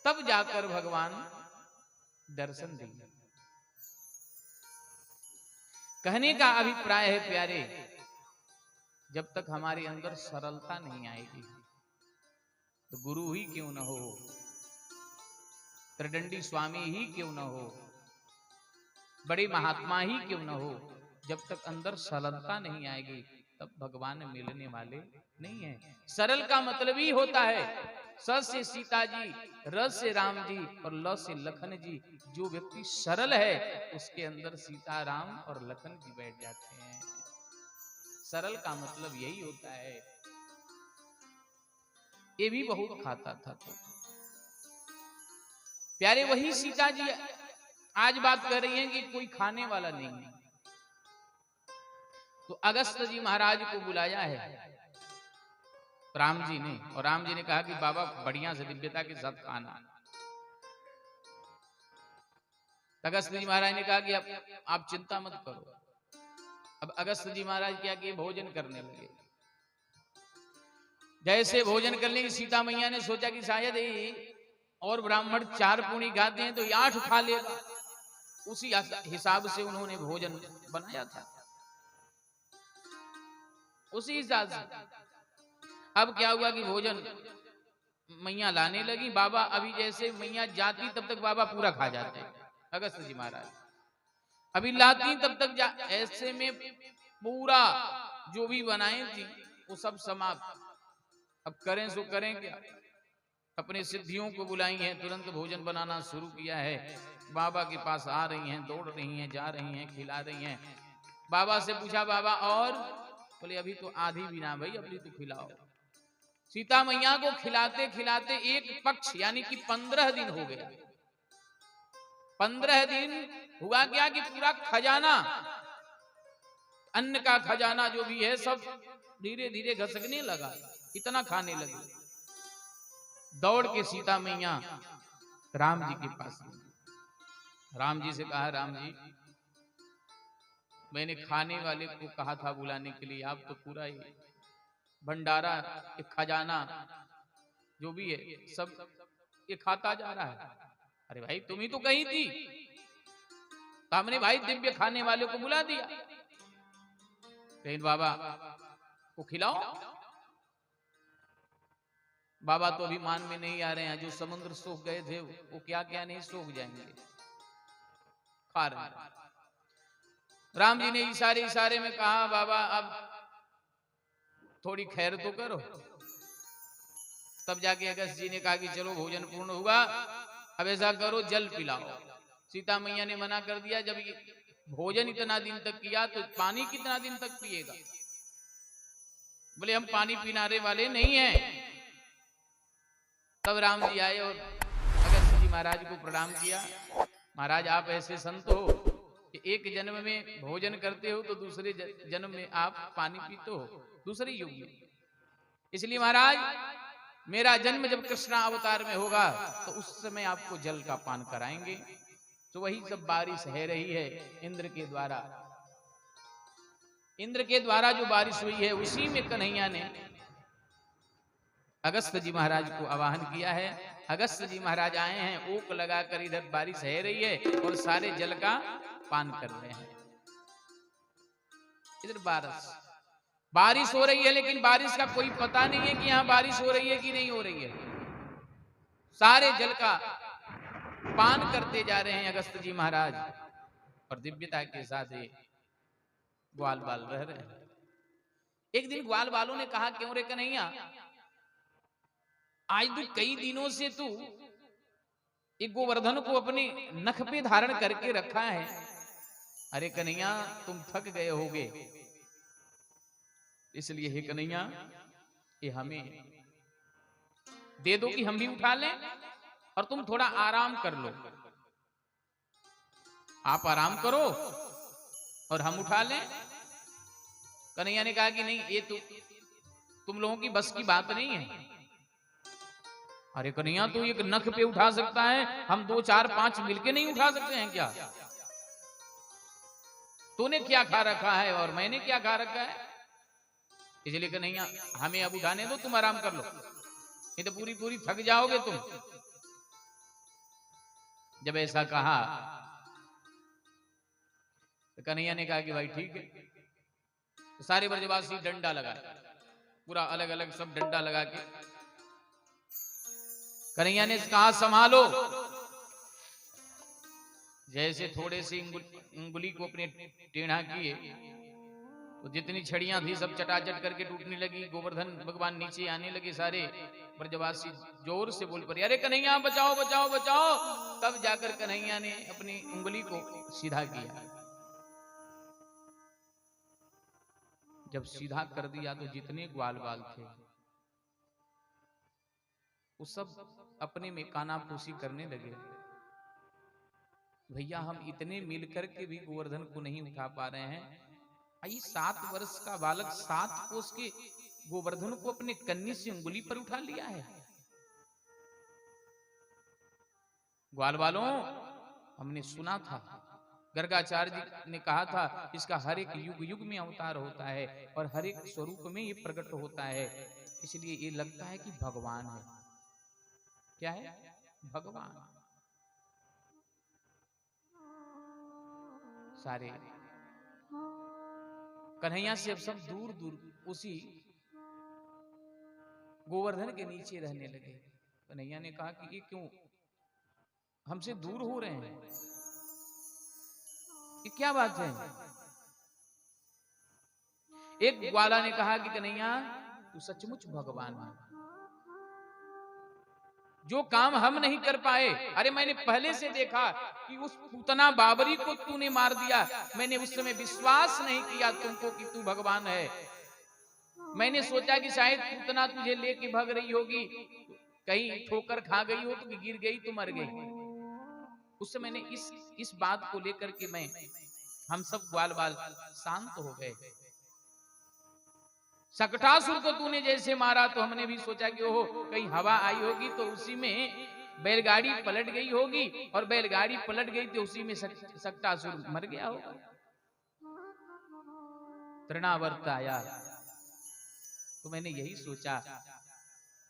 तब जाकर भगवान दर्शन दिए। कहने का अभिप्राय है प्यारे, जब तक हमारे अंदर सरलता नहीं आएगी तो गुरु ही क्यों न हो, त्रिदंडी स्वामी ही क्यों न हो, बड़े महात्मा ही क्यों न हो, जब तक अंदर सरलता नहीं आएगी तब भगवान मिलने वाले नहीं है। सरल का मतलब ही होता है स से सीता जी, र से राम जी और ल से लखन जी। जो व्यक्ति सरल है उसके अंदर सीता राम और लखन जी बैठ जाते हैं। सरल का मतलब यही होता है। ये भी बहुत खाता था तो प्यारे वही सीता जी आज बात कर रही हैं कि कोई खाने वाला नहीं है। तो अगस्त जी महाराज को बुलाया है राम जी ने, और राम जी ने कहा कि बाबा बढ़िया से दिव्यता के साथ खाना। अगस्त जी महाराज ने कहा कि आप चिंता मत करो। अब अगस्त जी महाराज क्या किए, भोजन करने लगे। जैसे भोजन करने की सीता मैया ने सोचा कि शायद और ब्राह्मण 4 पूनी खाते हैं तो 8 खा लेगा, उसी हिसाब से उन्होंने भोजन बनाया था, उसी हिसाब से। अब क्या हुआ कि भोजन मैया लाने लगी, बाबा अभी जैसे मैया जाती तब तक बाबा पूरा खा जाते अगस्त जी महाराज। अभी लाती तब तक ऐसे में पूरा जो भी बनाए थी वो सब समाप्त। अब करें सो करें क्या, अपने सिद्धियों को बुलाई हैं, तुरंत भोजन बनाना शुरू किया है। बाबा के पास आ रही हैं, दौड़ रही हैं, जा रही हैं, खिला रही हैं। बाबा से पूछा बाबा और? बोले अभी तो आधी भी ना भाई, अभी तो खिलाओ। सीता मैया को खिलाते खिलाते एक पक्ष यानी कि 15 दिन हो गया। 15 दिन हुआ क्या कि पूरा खजाना, अन्न का खजाना जो भी है सब धीरे धीरे घसकने लगा, इतना खाने लगे। दौड़ के सीता मैया राम जी के पास गई। राम जी से कहा राम जी मैंने खाने वाले को कहा था बुलाने के लिए, आप तो पूरा ही भंडारा ये खजाना जो भी है सब ये खाता जा रहा है। अरे भाई तुम ही तो कही थी, तो हमने भाई दिव्य खाने वाले को बुला दिया। लेकिन बाबा को खिलाओ। बाबा तो अभी मान में नहीं आ रहे हैं, जो समुद्र सूख गए थे वो क्या क्या नहीं सूख जाएंगे, खा रहे हैं। राम जी ने इशारे में कहा बाबा अब थोड़ी खैर तो करो। तब जाके अगस्त जी ने कहा कि चलो भोजन पूर्ण हुआ, अब ऐसा करो जल पिलाओ। सीता मैया ने मना कर दिया, जब भोजन इतना दिन तक किया तो पानी कितना दिन तक पिएगा? बोले हम पानी पीनारे वाले नहीं हैं। तब राम जी आए और अगस्त्य जी महाराज को प्रणाम किया। महाराज आप ऐसे संत हो कि एक जन्म में भोजन करते हो तो दूसरे जन्म में आप पानी पीते हो, दूसरे युग में। इसलिए महाराज मेरा जन्म जब कृष्ण अवतार में होगा तो उस समय आपको जल का पान कराएंगे। तो वही सब बारिश है रही है इंद्र के द्वारा। इंद्र के द्वारा जो बारिश हुई है उसी में कन्हैया ने अगस्त्य जी महाराज को आवाहन किया है। अगस्त्य जी महाराज आए हैं, ओक लगाकर इधर बारिश है रही है और सारे जल का पान कर रहे हैं। इधर बारिश हो रही है, लेकिन बारिश का कोई पता नहीं है कि यहां बारिश हो रही है कि नहीं हो रही है। सारे जल का पान करते जा रहे हैं अगस्त्य जी महाराज और दिव्यता के साथ ही ग्वाल बाल रह रहे हैं। एक दिन ग्वाल बालों ने कहा, क्यों रे कन्हैया, आज तू कई दिनों से तू एक गोवर्धन को अपने नख पे धारण करके रखा है। अरे कन्हैया तुम थक गए होगे, इसलिए हे कन्हैया ये हमें दे दो कि हम भी उठा लें और तुम थोड़ा आराम कर लो। आप आराम करो और हम उठा लें। कन्हैया ने कहा कि नहीं, ये तो तुम लोगों की बस की बात नहीं है। अरे कन्हैया तू एक नख पे उठा सकता है, हम 2 4 5 मिलके नहीं उठा सकते हैं क्या? तूने क्या खा रखा है और मैंने क्या खा रखा है? इसलिए कन्हैया हमें अब उठाने दो, तुम आराम कर लो, नहीं तो पूरी पूरी थक जाओगे तुम। जब ऐसा कहा तो कन्हैया ने कहा कि भाई ठीक है। तो सारे ब्रजवासी डंडा लगा, पूरा अलग अलग सब डंडा लगा के कन्हैया ने कहा संभालो। जैसे थोड़े से उंगली को अपने टेढ़ा किए तो जितनी छड़ियां थी सब चटाचट करके टूटने लगी। गोवर्धन भगवान नीचे आने लगे। सारे ब्रजवासी जोर से बोल पड़े, अरे कन्हैया बचाओ बचाओ बचाओ। तब जाकर कन्हैया ने अपनी उंगली को सीधा किया। जब सीधा कर दिया तो जितने ग्वाल बाल थे वो सब अपने में कानाफूसी करने लगे। भैया हम इतने मिलकर के भी गोवर्धन को नहीं उठा पा रहे हैं। आई 7 वर्ष का बालक 7 कोस के गोवर्धन को अपने कन्नी से उंगली पर उठा लिया है। ग्वाल बालों हमने सुना था, गर्गाचार्य जी ने कहा था इसका हर एक युग युग में अवतार होता है और हर एक स्वरूप में ये प्रकट होता है। इसलिए ये लगता है कि भगवान है। क्या है? भगवान। सारे कन्हैया से अब सब दूर दूर उसी गोवर्धन के नीचे रहने लगे। कन्हैया ने कहा कि ये क्यों हमसे दूर हो रहे हैं, ये क्या बात है? एक ग्वाला ने कहा कि कन्हैया तू सचमुच भगवान है। जो काम हम नहीं कर पाए, अरे मैंने पहले से देखा कि उस पूतना बाबरी को तूने मार दिया। मैंने उस समय विश्वास नहीं किया तुमको कि तू भगवान है। मैंने सोचा कि शायद पूतना तुझे लेके भाग रही होगी, कहीं ठोकर खा गई हो तो गिर गई तो मर गई। उस समय मैंने इस बात को लेकर के हम सब ग्वाल बाल शांत हो गए। सकटासुर को तूने जैसे मारा तो हमने भी सोचा कि ओहो कहीं हवा आई होगी तो उसी में बैलगाड़ी पलट गई होगी, और बैलगाड़ी पलट गई तो उसी में सकटासुर मर गया होगा। तृणावर्त आया तो मैंने यही सोचा।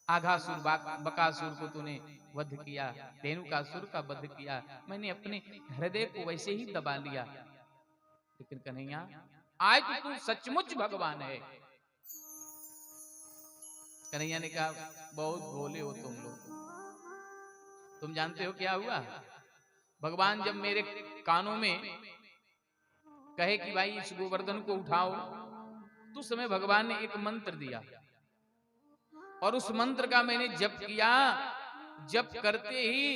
आघासुर बकासुर को तूने वध किया, धेनुकासुर का वध किया, मैंने अपने हृदय को वैसे ही दबा लिया। लेकिन कन्हैया आज तो तू सचमुच भगवान है। कन्हैया ने कहा बहुत भोले हो तुम लोग। तुम जानते हो क्या हुआ? भगवान जब मेरे कानों में कहे कि भाई इस गोवर्धन को उठाओ, तो उस समय भगवान ने एक मंत्र दिया और उस मंत्र का मैंने जप किया। जप करते ही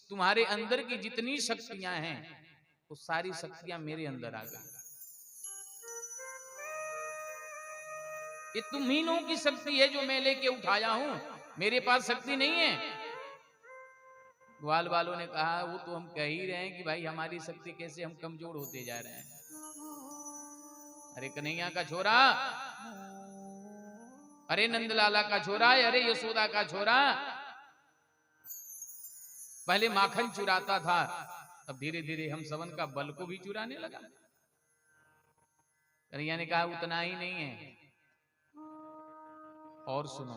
तुम्हारे अंदर की जितनी शक्तियां हैं तो सारी शक्तियां मेरे अंदर आ गई। ये तुम्हीनों की शक्ति है जो मैं लेके उठाया हूं, मेरे पास शक्ति नहीं है। ग्वाल वालों ने कहा वो तो हम कह ही रहे हैं कि भाई हमारी शक्ति कैसे, हम कमजोर होते जा रहे हैं। अरे कन्हैया का छोरा, अरे नंदलाला का छोरा, अरे यशोदा का छोरा, पहले माखन चुराता था, अब धीरे धीरे हम सबन का बल को भी चुराने लगा। कन्हैया ने कहा उतना ही नहीं है, और सुनो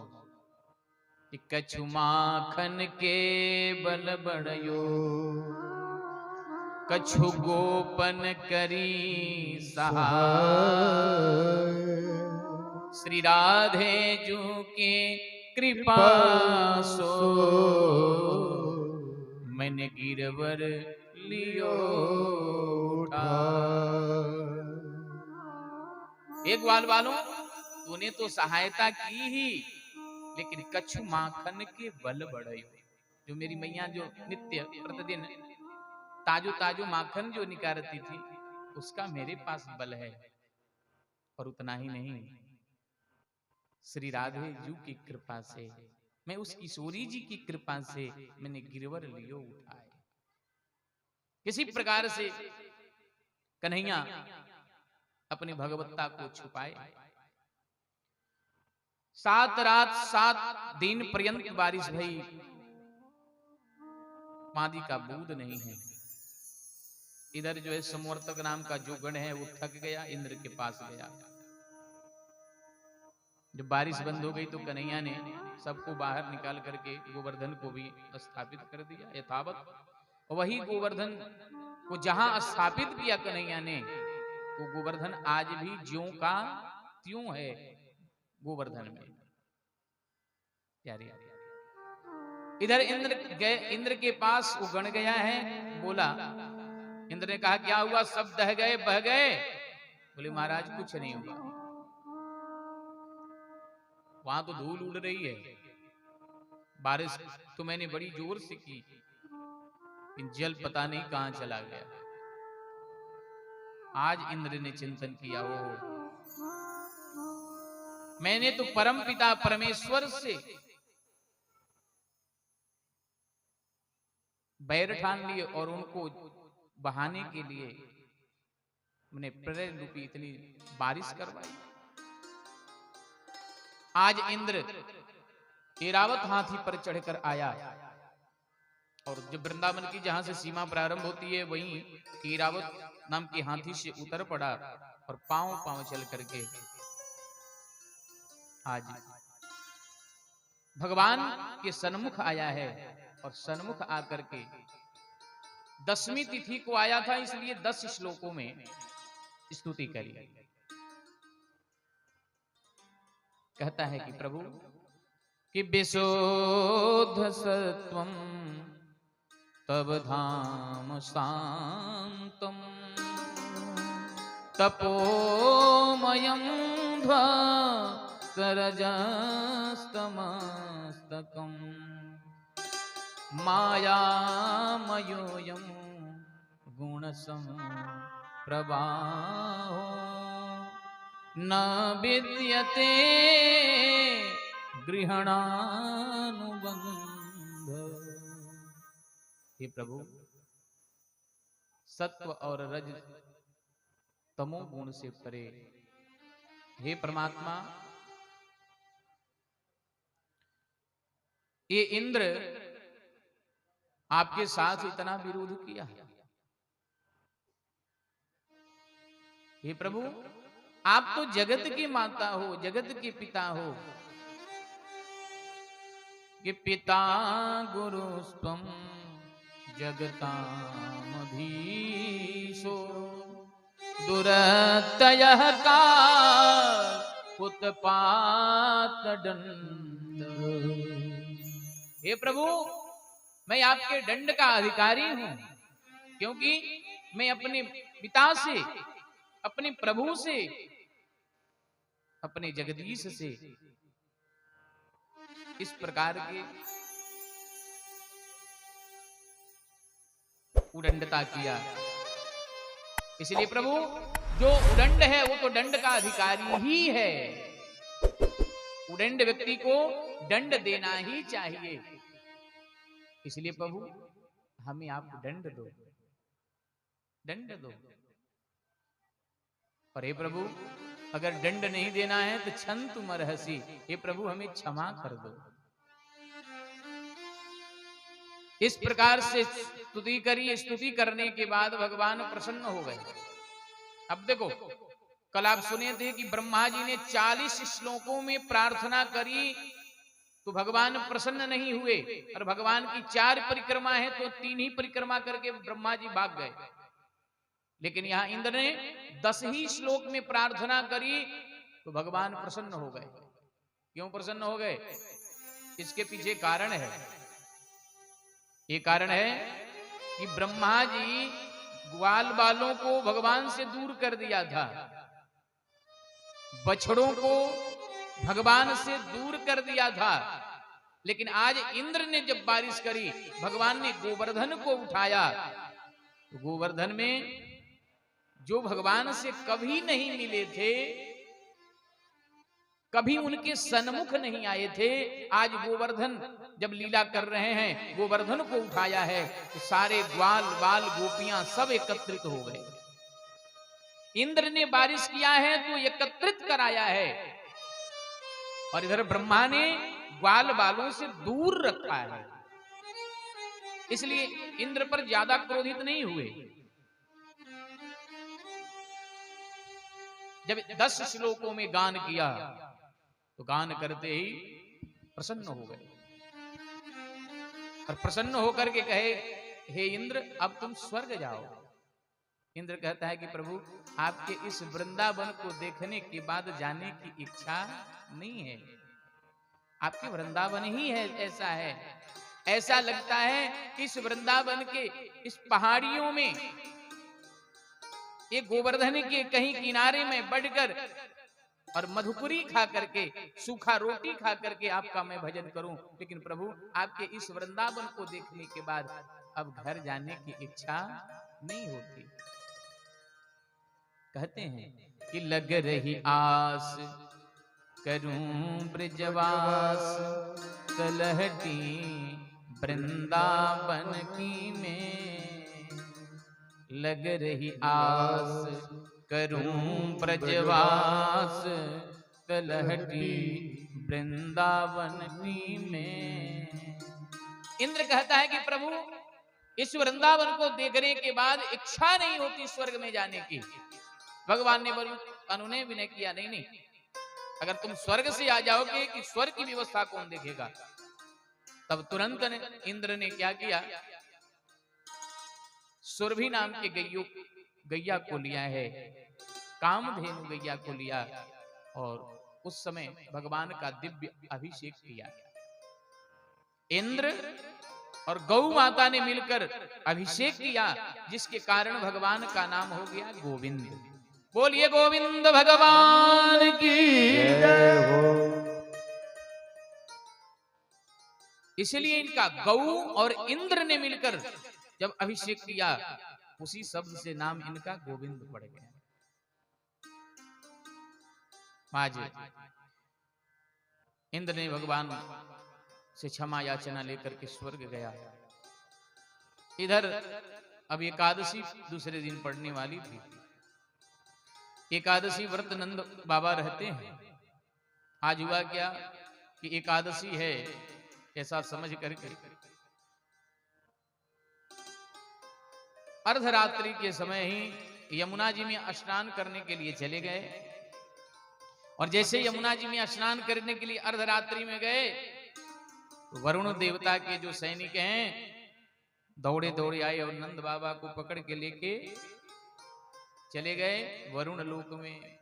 कि कछु माखन के बल बढ़यो, कछु गोपन करी सहाय, श्री राधे जू के कृपा सो, मैंने गिरवर लियो एक ग्वाल वालों, तूने तो सहायता की ही, लेकिन कछु माखन के बल बढ़यो, जो मेरी मैया जो नित्य प्रतिदिन ताजो ताजो माखन जो निकारती थी, उसका मेरे पास बल है। और उतना ही नहीं, श्री राधे जू की कृपा से, मैं उस किशोरी जी की कृपा से मैंने गिरवर लियो उठाए। किसी प्रकार से कन्हैया अपनी भगवत्ता को छुपाए। 7 रात 7 दिन पर्यंत बारिश भई, पानी का बूंद नहीं है। इधर जो है समवर्तक नाम का जो गण है वो थक गया, इंद्र के पास गया। जब बारिश बंद हो गई तो कन्हैया ने सबको बाहर निकाल करके गोवर्धन को भी स्थापित कर दिया यथावत। वही गोवर्धन को जहां स्थापित किया कन्हैया ने, वो गोवर्धन आज भी ज्यों का त्यों है गोवर्धन में। प्यारे इधर इंद्र के पास वो गण गया है, बोला, इंद्र ने कहा क्या हुआ, सब दह गए बह गए? बोले महाराज कुछ नहीं हुआ, वहां तो धूल उड़ रही है, बारिश तो मैंने बड़ी जोर से की, जल पता नहीं कहां चला गया। आज इंद्र ने चिंतन किया, हो मैंने तो परम पिता परमेश्वर से बैर ठान लिए और उनको बहाने के लिए मैंने प्रलय रूपी इतनी बारिश करवाई। आज इंद्र ऐरावत हाथी पर चढ़कर आया और जब वृंदावन की जहां से सीमा प्रारंभ होती है वहीं ऐरावत नाम के हाथी से उतर पड़ा और पांव पांव चल करके आज भगवान के सन्मुख आया है। और सन्मुख आकर के 10वीं तिथि को आया था, इसलिए 10 श्लोकों में स्तुति करी। कहता है कि प्रभु कि विशोध सत्वम तब धाम शांतम, तपोमयं ध्वस्तरजस्तमस्तकं, मायामयोऽयं गुणसम्प्रवाहो, न विद्यते गृहणानुबंध। हे प्रभु, सत्व और रज तमो गुण से परे, हे परमात्मा, ये इंद्र आपके साथ इतना विरोध किया। हे प्रभु, आप तो जगत की माता हो, जगत के पिता हो, कि पिता गुरुस्त्वं जगतामधीशो, दुरत्ययः काल उत्पातदंड। हे प्रभु, मैं आपके दंड का अधिकारी हूं, क्योंकि मैं अपने पिता से, अपने प्रभु से, अपने जगदीश से इस प्रकार के उदंडता किया। इसलिए प्रभु जो उदंड है वो तो दंड का अधिकारी ही है, उदंड व्यक्ति को दंड देना ही चाहिए। इसलिए प्रभु हमें आप दंड दो, दंड दो। और हे प्रभु अगर दंड नहीं देना है तो क्षन्तु मर्हसि, हे प्रभु हमें क्षमा कर दो। इस प्रकार से स्तुति करी, स्तुति करने के बाद भगवान प्रसन्न हो गए। अब देखो कल आप सुने थे कि ब्रह्मा जी ने 40 श्लोकों में प्रार्थना करी तो भगवान प्रसन्न नहीं हुए, और भगवान की 4 परिक्रमा है तो 3 ही परिक्रमा करके ब्रह्मा जी भाग गए। लेकिन यहां इंद्र ने 10 ही श्लोक में प्रार्थना करी तो भगवान प्रसन्न हो गए। क्यों प्रसन्न हो गए? इसके पीछे कारण है। ये कारण है कि ब्रह्मा जी ग्वाल बालों को भगवान से दूर कर दिया था, बछड़ों को भगवान से दूर कर दिया था। लेकिन आज इंद्र ने जब बारिश करी, भगवान ने गोवर्धन को उठाया, तो गोवर्धन में जो भगवान से कभी नहीं मिले थे, कभी उनके सन्मुख नहीं आए थे, आज गोवर्धन जब लीला कर रहे हैं, गोवर्धन को उठाया है तो सारे ग्वाल बाल गोपियां सब एकत्रित हो गए। इंद्र ने बारिश किया है तो एकत्रित कराया है, और इधर ब्रह्मा ने ग्वाल बालों से दूर रखा है। इसलिए इंद्र पर ज्यादा क्रोधित नहीं हुए। जब 10 श्लोकों में गान किया तो गान करते ही प्रसन्न हो गए, और प्रसन्न होकर के कहे हे इंद्र अब तुम स्वर्ग जाओ। इंद्र कहता है कि प्रभु आपके इस वृंदावन को देखने के बाद जाने की इच्छा नहीं है, आपके वृंदावन ही है ऐसा है। ऐसा लगता है कि इस वृंदावन के इस पहाड़ियों में ये गोवर्धन के कहीं किनारे में बढ़कर और मधुपुरी खा करके, सूखा रोटी खा करके आपका मैं भजन करूं। लेकिन प्रभु आपके इस वृंदावन को देखने के बाद अब घर जाने की इच्छा नहीं होती। कहते हैं कि लग रही आस करूं ब्रजवास, कलहटी वृंदावन की में। लग रही आस करूं ब्रजवास, कलहटी वृंदावन की में। इंद्र कहता है कि प्रभु इस वृंदावन को देखने के बाद इच्छा नहीं होती स्वर्ग में जाने की। भगवान ने अनुनय विनय किया, नहीं नहीं, अगर तुम स्वर्ग से आ जाओगे कि स्वर्ग की व्यवस्था कौन देखेगा। तब तुरंत इंद्र ने क्या किया, सुरभि नाम के गैया को लिया है, कामधेनु गैया को लिया, और उस समय भगवान का दिव्य अभिषेक किया। इंद्र और गौ माता ने मिलकर अभिषेक किया, जिसके कारण भगवान का नाम हो गया गोविंद। बोलिए गोविंद भगवान की जय हो। इसलिए इनका गौ और इंद्र ने मिलकर जब अभिषेक किया, उसी शब्द से नाम इनका गोविंद पड़ गया। आज इंद्र ने भगवान से क्षमा याचना लेकर के स्वर्ग गया। इधर अब एकादशी दूसरे दिन पड़ने वाली थी। एकादशी व्रत नंद बाबा रहते हैं। आज हुआ क्या कि एकादशी है ऐसा समझ करके अर्धरात्रि के समय ही यमुना जी में स्नान करने के लिए चले गए, और जैसे यमुना जी में स्नान करने के लिए अर्धरात्रि में गए, वरुण देवता के जो सैनिक हैं दौड़े दौड़े आए और नंद बाबा को पकड़ के लेके चले गए वरुण लोक में।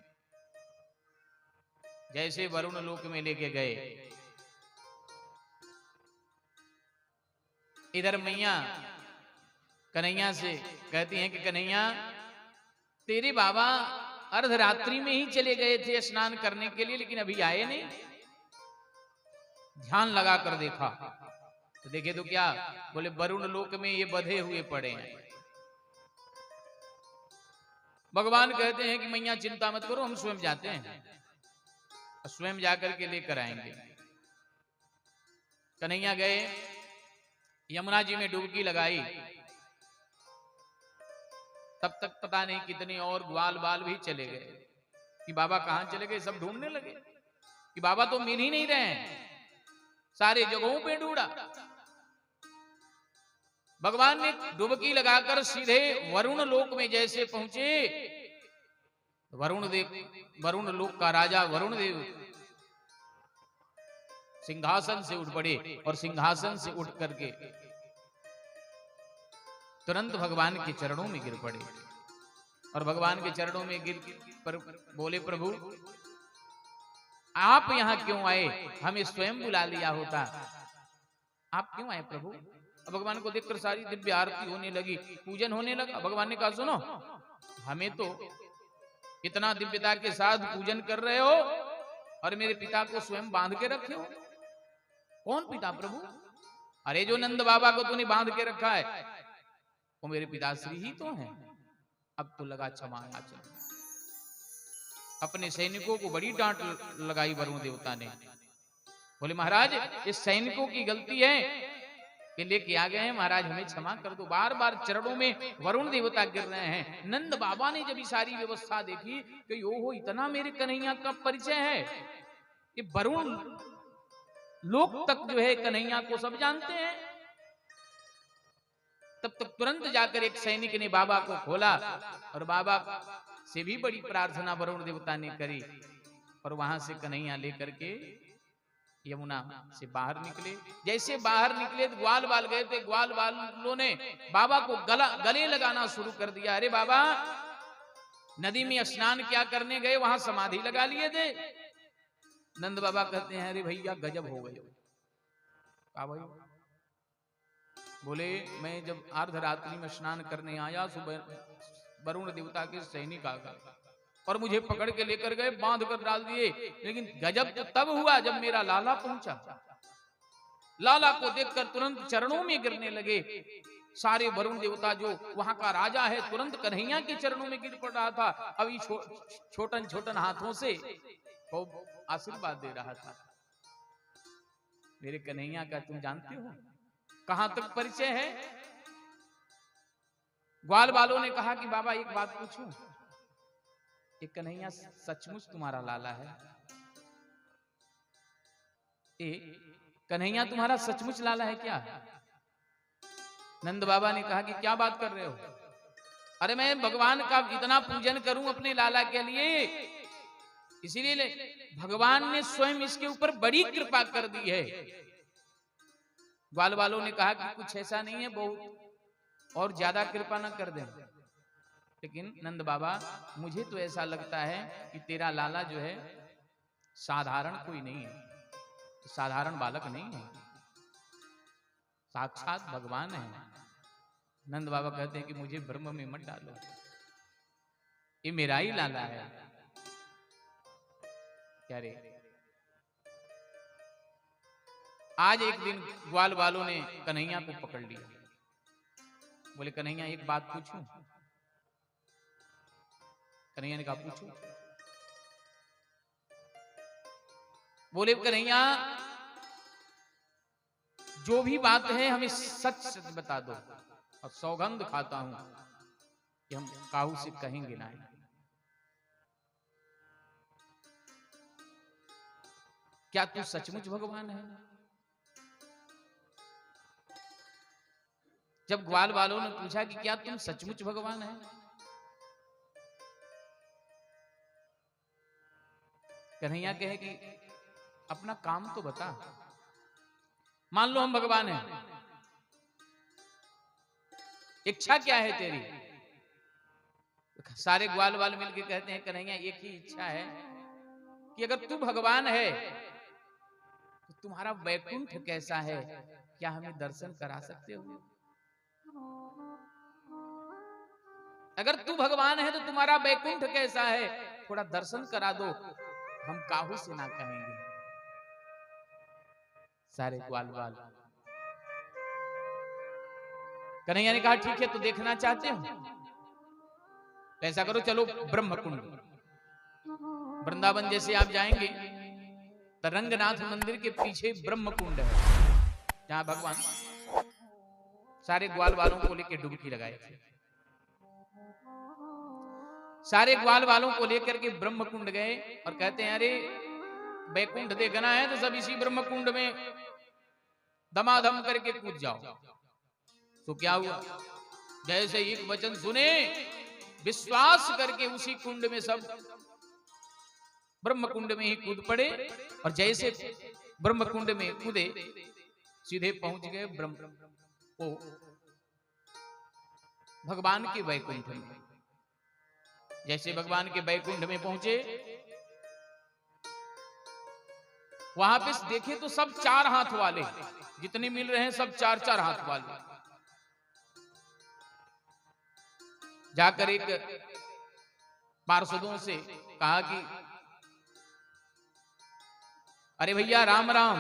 जैसे वरुण लोक में लेके गए, इधर मैया कन्हैया से कहती हैं कि कन्हैया तेरे बाबा अर्धरात्रि में ही चले गए थे स्नान करने के लिए, लेकिन अभी आए नहीं। ध्यान लगा कर देखा तो देखे तो क्या, बोले वरुण लोक में ये बंधे हुए पड़े हैं। भगवान कहते हैं कि मैया चिंता मत करो, हम स्वयं जाते हैं, स्वयं जाकर के लेकर आएंगे। कन्हैया गए, यमुना जी में डुबकी लगाई। तब तक पता नहीं कितने और ग्वाल बाल भी चले गए कि बाबा कहां चले गए। सब ढूंढने लगे कि बाबा तो मिल ही नहीं रहे हैं, सारे जगहों पे ढूंढा। भगवान ने डुबकी लगाकर सीधे वरुण लोक में जैसे पहुंचे, वरुण लोक का राजा वरुण देव सिंहासन से उठ पड़े और सिंहासन से उठ करके तुरंत भगवान के चरणों में गिर पड़े और भगवान के चरणों में गिर पर बोले, प्रभु आप यहां क्यों आए? हमें स्वयं बुला लिया होता, आप क्यों आए प्रभु? भगवान को देखकर सारी दिव्य आरती होने लगी, पूजन होने लगा। भगवान ने कहा, सुनो, हमें तो इतना दिव्यता के साथ पूजन कर रहे हो और मेरे पिता को स्वयं बांध के रखे हो। कौन पिता प्रभु? अरे जो नंद बाबा को तूने बांध के रखा है वो मेरे पिताश्री ही तो हैं। अब तो लगा क्षमा याचना। अपने सैनिकों को बड़ी डांट लगाई वरुण देवता ने। बोले, महाराज इस सैनिकों की गलती है कि लेके आ गए हैं, महाराज हमें क्षमा कर दो। बार बार चरणों में वरुण देवता गिर रहे हैं। नंद बाबा ने जब सारी व्यवस्था देखी कि यो इतना मेरे कन्हैया का परिचय है, ये वरुण लोक तक जो है कन्हैया को सब जानते हैं। तब तक तुरंत जाकर एक सैनिक ने बाबा को खोला और बाबा से भी बड़ी प्रार्थना वरुण देवता ने करी और वहां से कन्हैया लेकर के यमुना से बाहर निकले। जैसे बाहर निकले तो ग्वाल बाल गए थे, ग्वाल बालों ने बाबा को गले लगाना शुरू कर दिया। अरे बाबा नदी में स्नान क्या करने गए, वहां समाधि लगा लिए थे। नंद बाबा कहते हैं, अरे भैया गजब हो गए। क्या भाई? बोले, मैं जब अर्धरात्रि में स्नान करने आया, सुबह वरुण देवता के सैनिक आ गए और मुझे पकड़ के लेकर गए, बांध कर डाल दिए। लेकिन गजब तो तब हुआ जब मेरा लाला पहुंचा। लाला को देखकर तुरंत चरणों में गिरने लगे। सारे वरुण देवता जो वहां का राजा है तुरंत कन्हैया के चरणों में गिर पड़ रहा था। अभी छोटन छोटन हाथों से वो आशीर्वाद दे रहा था। मेरे कन्हैया का तुम जानते हो कहां तक परिचय है? ग्वाल बालों ने कहा कि बाबा एक बात पूछूं, एक कन्हैया सचमुच तुम्हारा लाला है? कन्हैया तुम्हारा सचमुच लाला है क्या? नंद बाबा ने कहा कि क्या बात कर रहे हो? अरे मैं भगवान का इतना पूजन करूं अपने लाला के लिए, इसीलिए भगवान ने स्वयं इसके ऊपर बड़ी कृपा कर दी है। ग्वाल वालों ने कहा कि कुछ ऐसा नहीं है, बहुत और ज्यादा कृपा न कर दें। लेकिन नंद बाबा मुझे तो ऐसा लगता है कि तेरा लाला जो है साधारण कोई नहीं है, साधारण बालक नहीं है, साक्षात भगवान है। नंद बाबा कहते हैं कि मुझे भ्रम में मत डालो, ये मेरा ही लाला है। क्या रे? आज एक दिन ग्वाल वालों ने कन्हैया को पकड़ लिया। बोले, कन्हैया एक बात पूछूं? कन्हैया ने कहा, पूछो। बोले, कन्हैया जो भी बात है हमें सच सच बता दो, और सौगंध खाता हूं कि हम काहू से कहेंगे ना। क्या तू सचमुच भगवान है? जब ग्वाल वालों ने पूछा कि क्या तुम सचमुच भगवान है, कन्हैया कहे कि अपना काम तो बता। मान लो हम भगवान हैं, इच्छा क्या है तेरी? सारे ग्वाल वाल मिलके कहते हैं, कन्हैया एक ही इच्छा है कि अगर तू भगवान है तो तुम्हारा वैकुंठ कैसा है, क्या हमें दर्शन करा सकते हो? अगर तू भगवान है तो तुम्हारा वैकुंठ कैसा है, थोड़ा दर्शन करा दो, हम काहू से ना कहेंगे। सारे ग्वाल वाल। कन्हैया ने कहा, ठीक है, तो देखना चाहते हो? तो ऐसा करो, चलो ब्रह्म कुंड। वृंदावन जैसे आप जाएंगे तो रंगनाथ मंदिर के पीछे ब्रह्म कुंड है, जहां भगवान सारे ग्वाल वालों को लेकर डुबकी लगाए थे। सारे ग्वाल वालों को लेकर के ब्रह्म कुंड गए और कहते हैं अरे बैकुंठ देखना है तो सब इसी ब्रह्म कुंड में दमादम करके कूद जाओ। तो क्या हुआ, जैसे एक वचन सुने विश्वास करके उसी कुंड में सब ब्रह्म कुंड में ही कूद पड़े, और जैसे ब्रह्म कुंड में कूदे सीधे पहुंच गए ब्रह्म ओ भगवान के वैकुंठ में। जैसे भगवान के वैकुंठ में पहुंचे, वहां पे देखे तो सब 4 हाथ वाले, जितने मिल रहे हैं सब 4-4 हाथ वाले। जाकर एक पार्षदों से कहा कि अरे भैया राम राम।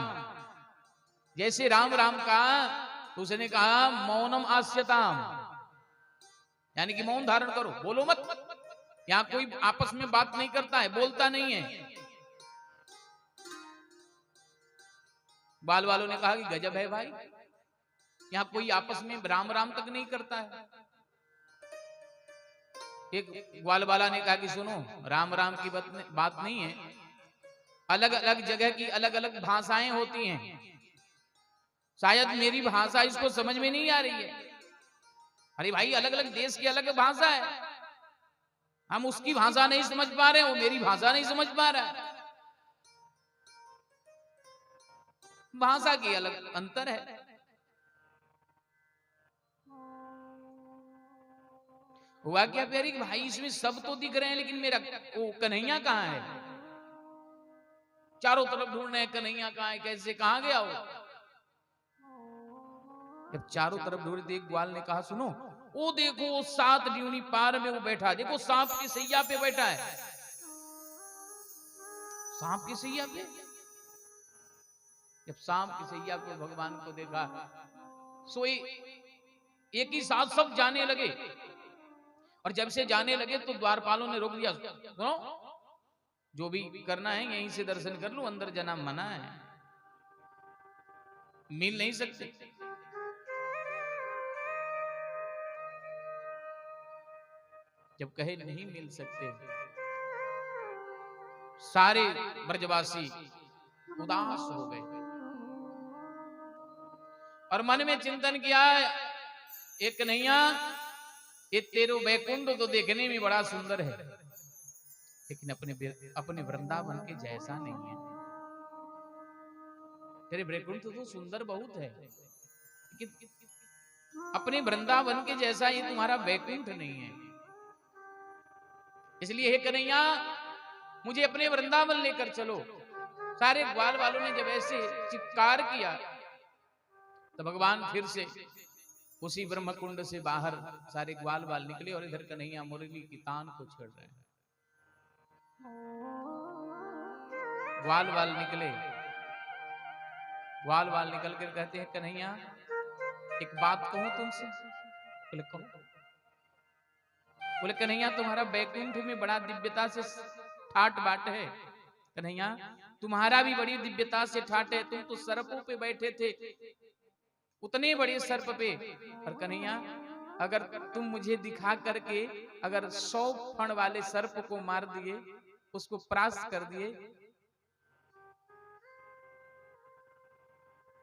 जैसे राम राम कहा तो उसने कहा मौनम आस्यताम, यानी कि मौन धारण करो, बोलो मत। यहां कोई आपस में बात नहीं करता है, बोलता नहीं है। बाल वालों ने कहा कि गजब है भाई, यहां कोई आपस में राम राम तक नहीं करता है। एक ग्वाल वाला ने कहा कि सुनो, राम राम की बात नहीं है, अलग अलग जगह की अलग अलग भाषाएं होती हैं, शायद मेरी भाषा इसको समझ में नहीं आ रही है। अरे भाई अलग अलग देश की अलग भाषा है, हम उसकी भाषा नहीं समझ पा रहे, वो मेरी भाषा नहीं समझ पा रहा है। भाषा की अलग अंतर है। हुआ क्या प्यारी भाई, इसमें सब तो दिख रहे हैं लेकिन मेरा वो कन्हैया कहाँ है? चारों तरफ ढूंढ रहे हैं कन्हैया कहाँ है, कैसे कहाँ गया वो? जब चारों तरफ ढूंढे, एक ग्वाल ने कहा सुनो, वो देखो वो 7 ड्यूनी पार में वो बैठा है, देखो सांप की सैया पे बैठा है। सांप की सैया पे? जब सांप की सैया पे भगवान को देखा, सोई एक ही साथ सब जाने लगे, और जब से जाने लगे तो द्वारपालों ने रोक दिया, सुनो जो भी करना है यहीं से दर्शन कर लो, अंदर जाना मना है, मिल नहीं सकते। जब कहे नहीं मिल सकते, सारे ब्रजवासी उदास हो गए और मन में चिंतन किया, एक कन्हैया ये तेरो वैकुंठ तो देखने में बड़ा सुंदर है, लेकिन अपने वृंदावन के जैसा नहीं है। तेरे वैकुंठ तो सुंदर बहुत है, लेकिन अपने वृंदावन के जैसा ये तुम्हारा वैकुंठ नहीं है। इसलिए हे कन्हैया मुझे अपने वृंदावन लेकर चलो। सारे ग्वाल वालों ने जब ऐसे चित्कार किया तो भगवान फिर से उसी ब्रह्म कुंड से बाहर सारे ग्वाल वाल निकले, और इधर कन्हैया मुरली की तान को छेड़ रहे हैं। ग्वाल वाल निकले, ग्वाल वाल निकल कर कहते हैं कन्हैया एक बात कहूं तुमसे? बोले कहो। बोले कन्हैया तुम्हारा वैकुंठ में बड़ा दिव्यता से ठाट बाट है। कन्हैया तुम्हारा भी बड़ी दिव्यता से ठाट है, तुम तो सर्पों पे बैठे थे, उतने बड़े सर्प पे। और कन्हैया अगर तुम मुझे दिखा करके अगर 100 फण वाले सर्प को मार दिए, उसको परास्त कर दिए,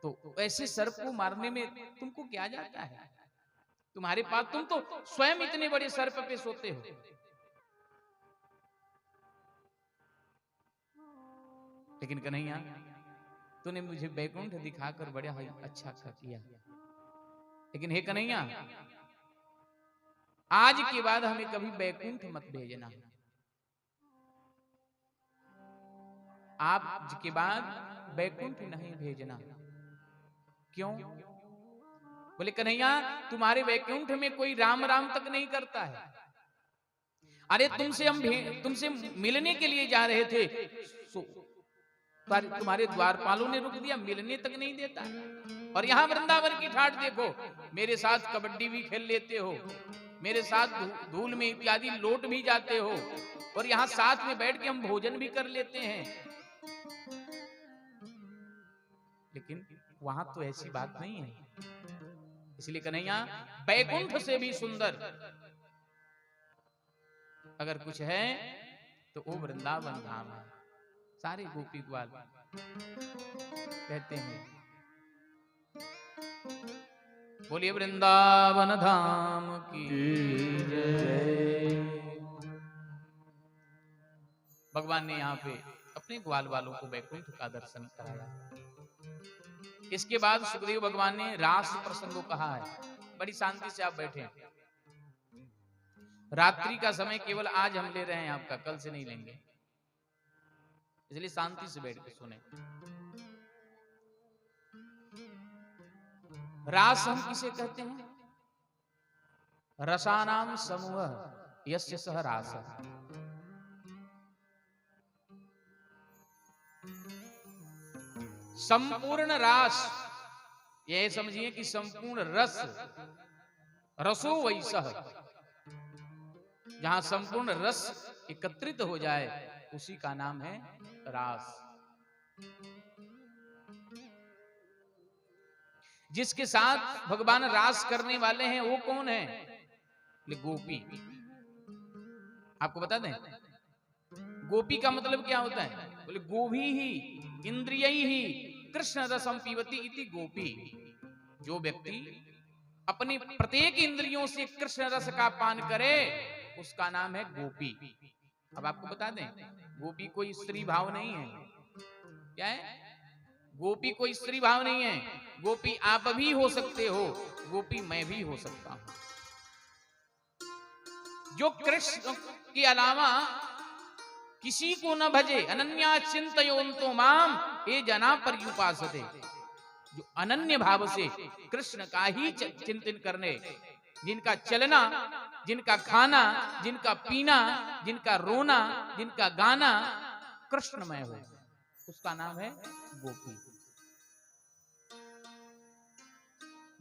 तो ऐसे सर्प को मारने में तुमको क्या जाता है? तुम्हारे पास, तुम तो स्वयं इतने बड़े सर्प पे सोते हो। लेकिन कन्हैया तूने मुझे वैकुंठ दिखाकर बड़ा अच्छा किया, लेकिन हे कन्हैया आज के बाद हमें कभी वैकुंठ मत भेजना। आज के बाद वैकुंठ नहीं भेजना। क्यों? बोले कन्हैया तुम्हारे वैकुंठ में कोई राम राम तक नहीं करता है। अरे तुमसे मिलने के लिए जा रहे थे, तुम्हारे द्वारपालों ने रुक दिया, मिलने तक नहीं देता। और यहाँ वृंदावन की ठाट देखो, मेरे साथ कबड्डी भी खेल लेते हो, मेरे साथ धूल में इत्यादि लौट भी जाते हो और यहाँ साथ में बैठ के हम भोजन भी कर लेते हैं। लेकिन वहां तो ऐसी बात नहीं है। इसलिए कन्हैया बैकुंठ से भी सुंदर अगर कुछ है तो वो वृंदावन धाम है। सारे गोपी ग्वाल कहते हैं बोलिए वृंदावन धाम की जय। भगवान ने यहाँ पे अपने ग्वाल वालों को बैकुंठ का दर्शन कराया। इसके बाद सुखदेव भगवान ने रास प्रसंग को कहा है। बड़ी शांति से आप बैठे। रात्रि का समय केवल आज हम ले रहे हैं आपका, कल से नहीं लेंगे, इसलिए शांति से बैठ के सुने। रास हम किसे कहते हैं? रसानाम समूह यस्य सह रास। संपूर्ण रास, यह समझिए कि संपूर्ण रस, रसो वैसह, जहां संपूर्ण रस एकत्रित हो जाए उसी का नाम है रास। जिसके साथ भगवान रास करने वाले हैं वो कौन है? गोपी। आपको बता दें गोपी का मतलब क्या होता है? बोले गोभी ही इंद्रिय ही कृष्ण रसम पीवती इति गोपी। जो व्यक्ति अपनी प्रत्येक इंद्रियों से कृष्ण रस का पान करे उसका नाम है गोपी। अब आपको बता दें गोपी कोई स्त्री भाव नहीं है। क्या है? गोपी कोई स्त्री भाव नहीं है। गोपी आप भी हो सकते हो, गोपी मैं भी हो सकता हूं। जो कृष्ण के अलावा किसी को न भजे, अनन्या चिंतयोन्तो माम ये जना पर्युपासते। जो अनन्य भाव से कृष्ण का ही चिंतन करने, जिनका चलना, जिनका खाना, जिनका पीना, जिनका रोना, जिनका गाना कृष्णमय हो, उसका नाम है गोपी।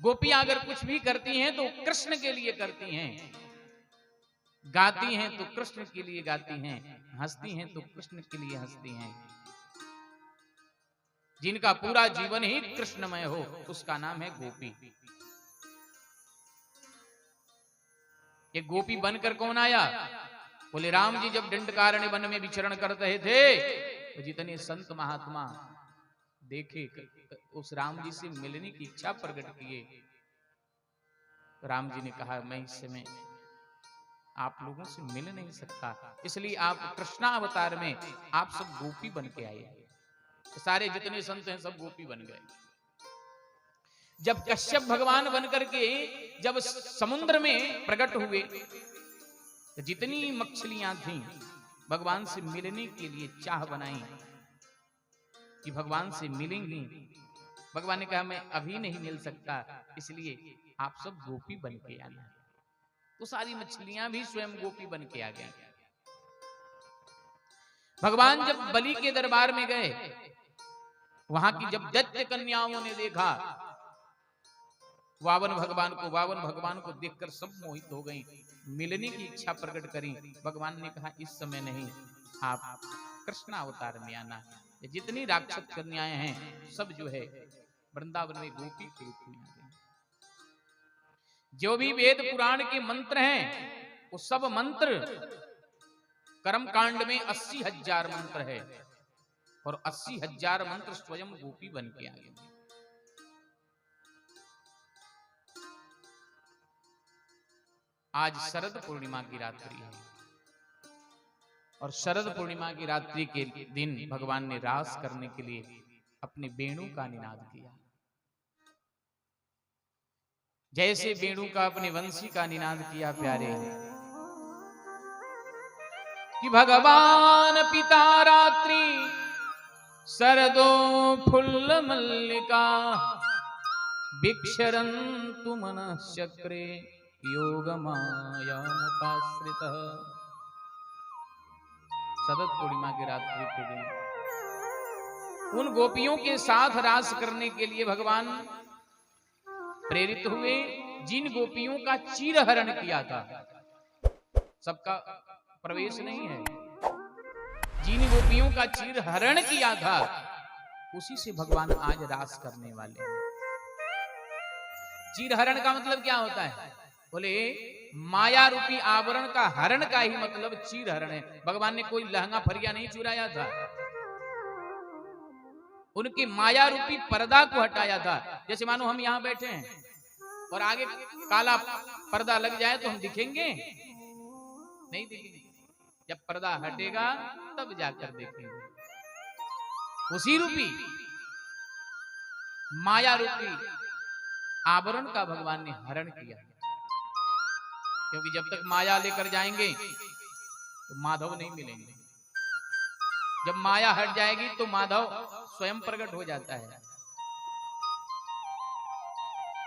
गोपियां अगर कुछ भी करती हैं तो कृष्ण के लिए करती हैं, गाती हैं तो कृष्ण के लिए गाती हैं, हंसती हैं तो कृष्ण के लिए हंसती हैं। जिनका पूरा जीवन ही कृष्णमय हो उसका नाम है गोपी। ये गोपी बनकर कौन आया? बोले राम जी जब दंडकारण्य वन में विचरण कर रहे थे तो जितने संत महात्मा देखे उस राम जी से मिलने की इच्छा प्रकट किए। राम जी ने कहा मैं इस समय आप लोगों से मिल नहीं सकता, इसलिए आप कृष्णावतार में आप सब गोपी बन के आए। सारे जितने संत हैं सब गोपी बन गए। जब कश्यप भगवान बनकर के जब समुद्र में प्रकट हुए तो जितनी मछलियां थीं भगवान से मिलने के लिए चाह बनाई कि भगवान से मिलेंगी। भगवान ने कहा मैं अभी नहीं मिल सकता, इसलिए आप सब गोपी बन के आना। तो सारी मछलियां भी स्वयं गोपी बन के आ गई। भगवान जब बलि के दरबार में गए, वहां की जब दैत्य कन्याओं ने देखा वावन भगवान को देखकर सब मोहित हो गई, मिलने की इच्छा प्रकट करी। भगवान ने कहा इस समय नहीं, आप कृष्ण अवतार में आना। जितनी राक्षस कन्याएं हैं सब जो है वृंदावन में गोपी के रूप में आ गई। जो भी वेद पुराण के मंत्र हैं वो सब मंत्र, कर्म कांड में 80,000 मंत्र है और 80,000 मंत्र स्वयं गोपी बन के आ गए। आज शरद पूर्णिमा की रात्रि है और शरद पूर्णिमा की रात्रि के दिन भगवान ने रास करने के लिए अपने वेणु का निनाद किया। जैसे वेणु का अपने वंशी का निनाद किया प्यारे, कि भगवान पिता रात्रि शरदो फुल्ल मल्लिका बिक्षरन्तु मनः चक्रे योग माया मुपाश्रित। शरद पूर्णिमा की रात्रि के दिन उन गोपियों के साथ रास करने के लिए भगवान प्रेरित हुए जिन गोपियों का चीरहरण किया था, सबका प्रवेश नहीं है, जिन गोपियों का चीरहरण किया था उसी से भगवान आज रास करने वाले हैं। चीरहरण का मतलब क्या होता है? बोले माया रूपी आवरण का हरण का ही मतलब चीरहरण है। भगवान ने कोई लहंगा फरिया नहीं चुराया था, उनकी माया रूपी पर्दा को हटाया था। जैसे मानो हम यहां बैठे हैं और आगे काला पर्दा लग जाए तो हम दिखेंगे नहीं, दिखेंगे। जब पर्दा हटेगा तब जाकर देखेंगे। उसी रूपी माया रूपी आवरण का भगवान ने हरण किया, क्योंकि जब तक माया लेकर जाएंगे तो माधव नहीं मिलेंगे। जब माया हट जाएगी तो माधव स्वयं प्रकट हो जाता है।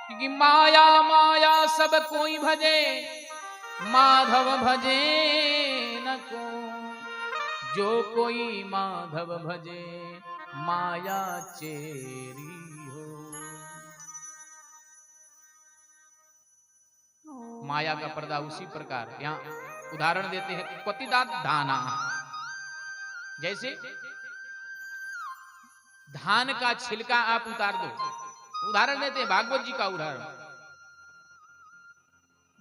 क्योंकि माया माया सब कोई भजे, माधव भजे न को। जो कोई माधव भजे माया चेरी हो। माया का पर्दा उसी प्रकार, यहाँ उदाहरण देते हैं क्वतिदात धाना। जैसे धान का छिलका आप उतार दो, उदाहरण देते हैं भागवत जी का उदाहरण।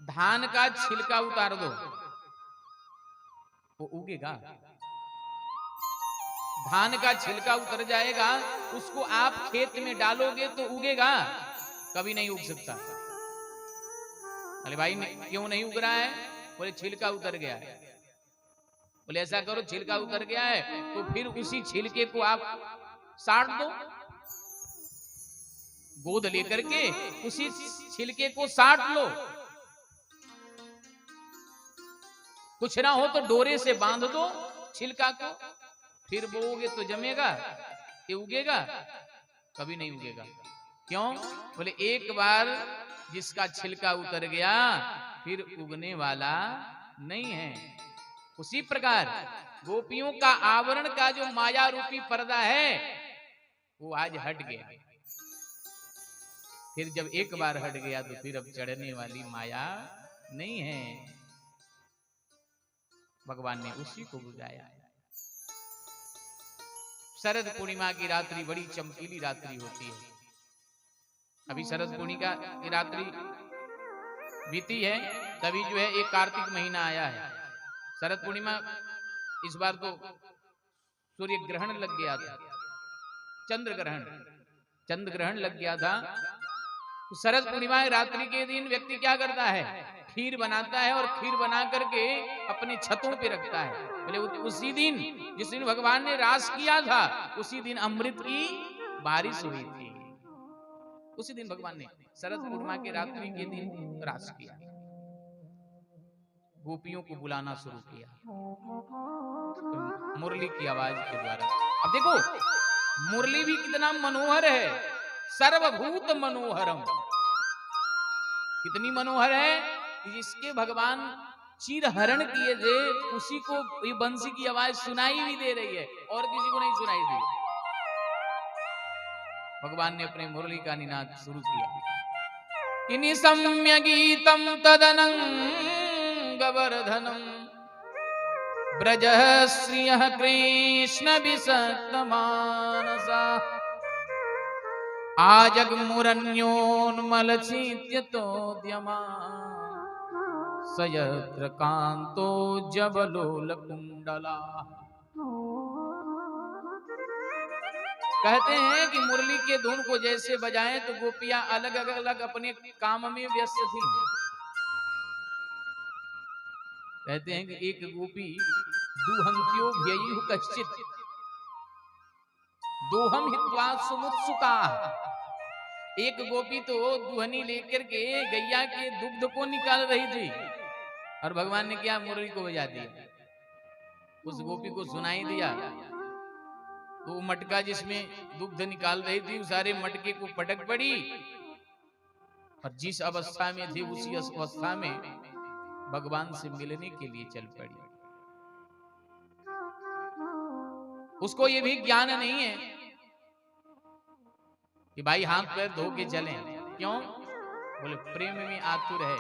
धान का छिलका उतार दो, वो उगेगा? धान का छिलका उतर जाएगा, उसको आप खेत में डालोगे तो उगेगा? कभी नहीं उग सकता। अरे भाई क्यों नहीं उग रहा है? बोले छिलका उतर गया है। बोले ऐसा करो, छिलका उतर गया है तो फिर उसी छिलके को आप साड़ दो, गोद लेकर के उसी छिलके को साड़ लो। कुछ ना हो तो डोरे से बांध दो छिलका को, फिर बोओगे तो जमेगा, ये उगेगा? कभी नहीं उगेगा। क्यों? बोले एक बार जिसका छिलका उतर गया फिर उगने वाला नहीं है। उसी प्रकार गोपियों का आवरण का जो माया रूपी पर्दा है वो आज हट गया। फिर जब एक बार हट गया तो फिर अब चढ़ने वाली माया नहीं है। भगवान ने उसी को बुझाया। शरद पूर्णिमा की रात्रि बड़ी चमकीली रात्रि होती है। अभी शरद पूर्णिमा की रात्रि बीती है, तभी जो है एक कार्तिक महीना आया है। शरद पूर्णिमा इस बार तो सूर्य ग्रहण लग गया था, चंद्र ग्रहण लग गया था। तो शरद पूर्णिमा रात्रि के दिन व्यक्ति क्या करता है? खीर बनाता है और खीर बना करके अपने छतों पे रखता है। बोले उसी दिन जिस दिन भगवान ने रास किया था उसी दिन अमृत की बारिश हुई थी। उसी दिन भगवान ने शरद पूर्णिमा के रात्रि के दिन रास किया, गोपियों को बुलाना शुरू किया तो मुरली की आवाज के द्वारा। अब देखो मुरली भी कितना मनोहर है, सर्वभूत मनोहरम। कितनी मनोहर है कि जिसके भगवान चीर हरण किए थे उसी को ये बंसी की आवाज सुनाई भी दे रही है और किसी को नहीं सुनाई दी। भगवान ने अपने मुरली का निनाद शुरू किया। किनि सम्य गीतम तदनंगवर्धनम ब्रजः श्रियः कृष्ण विसक्त मानसा आजगमुरन्योन्मलचित्यतोद्यमा सयत्र कांतो जबलोलकुंडला। कहते हैं कि मुरली के धुन को जैसे बजाएं तो गोपियां अलग अलग अपने काम में व्यस्त थी। कहते हैं कि एक गोपी दुहंत्यो व्ययु कश्चित दोहम हित्वा सुमुत्सुका। एक गोपी तो दुहनी लेकर के गैया के दुग्ध को निकाल रही थी और भगवान ने क्या मुरली को बजा दिया। उस गोपी को सुनाई दिया तो मटका जिसमें दुग्ध निकाल रही थी उस सारे मटके को पटक पड़ी और जिस अवस्था में थी उसी अवस्था में भगवान से मिलने के लिए चल पड़ी। उसको ये भी ज्ञान नहीं है कि भाई हाथ पैर धो के चलें। क्यों? बोले प्रेम में आतुर है,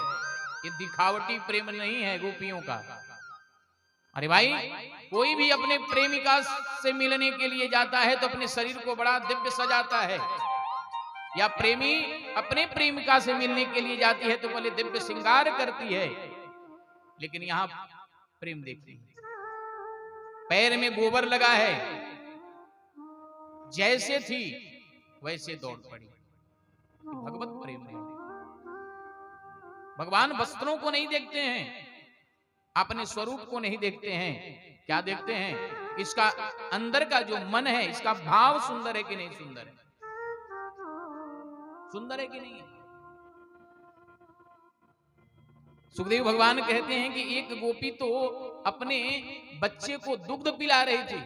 ये दिखावटी प्रेम नहीं है गोपियों का। अरे भाई, कोई भी अपने प्रेमिका से मिलने के लिए जाता है तो अपने शरीर को बड़ा दिव्य सजाता है, या प्रेमी अपने प्रेमिका से मिलने के लिए जाती है तो पहले दिव्य श्रृंगार करती है। लेकिन यहां प्रेम देखती है, पैर में गोबर लगा है, जैसे थी वैसे दौड़ पड़ी। भगवत प्रेम है। भगवान वस्त्रों को नहीं देखते हैं, अपने स्वरूप को नहीं देखते हैं। क्या देखते हैं? इसका अंदर का जो मन है, इसका भाव सुंदर है कि नहीं सुंदर है, सुंदर है कि नहीं है। सुखदेव भगवान कहते हैं कि एक गोपी तो अपने बच्चे को दुग्ध पिला रही थी।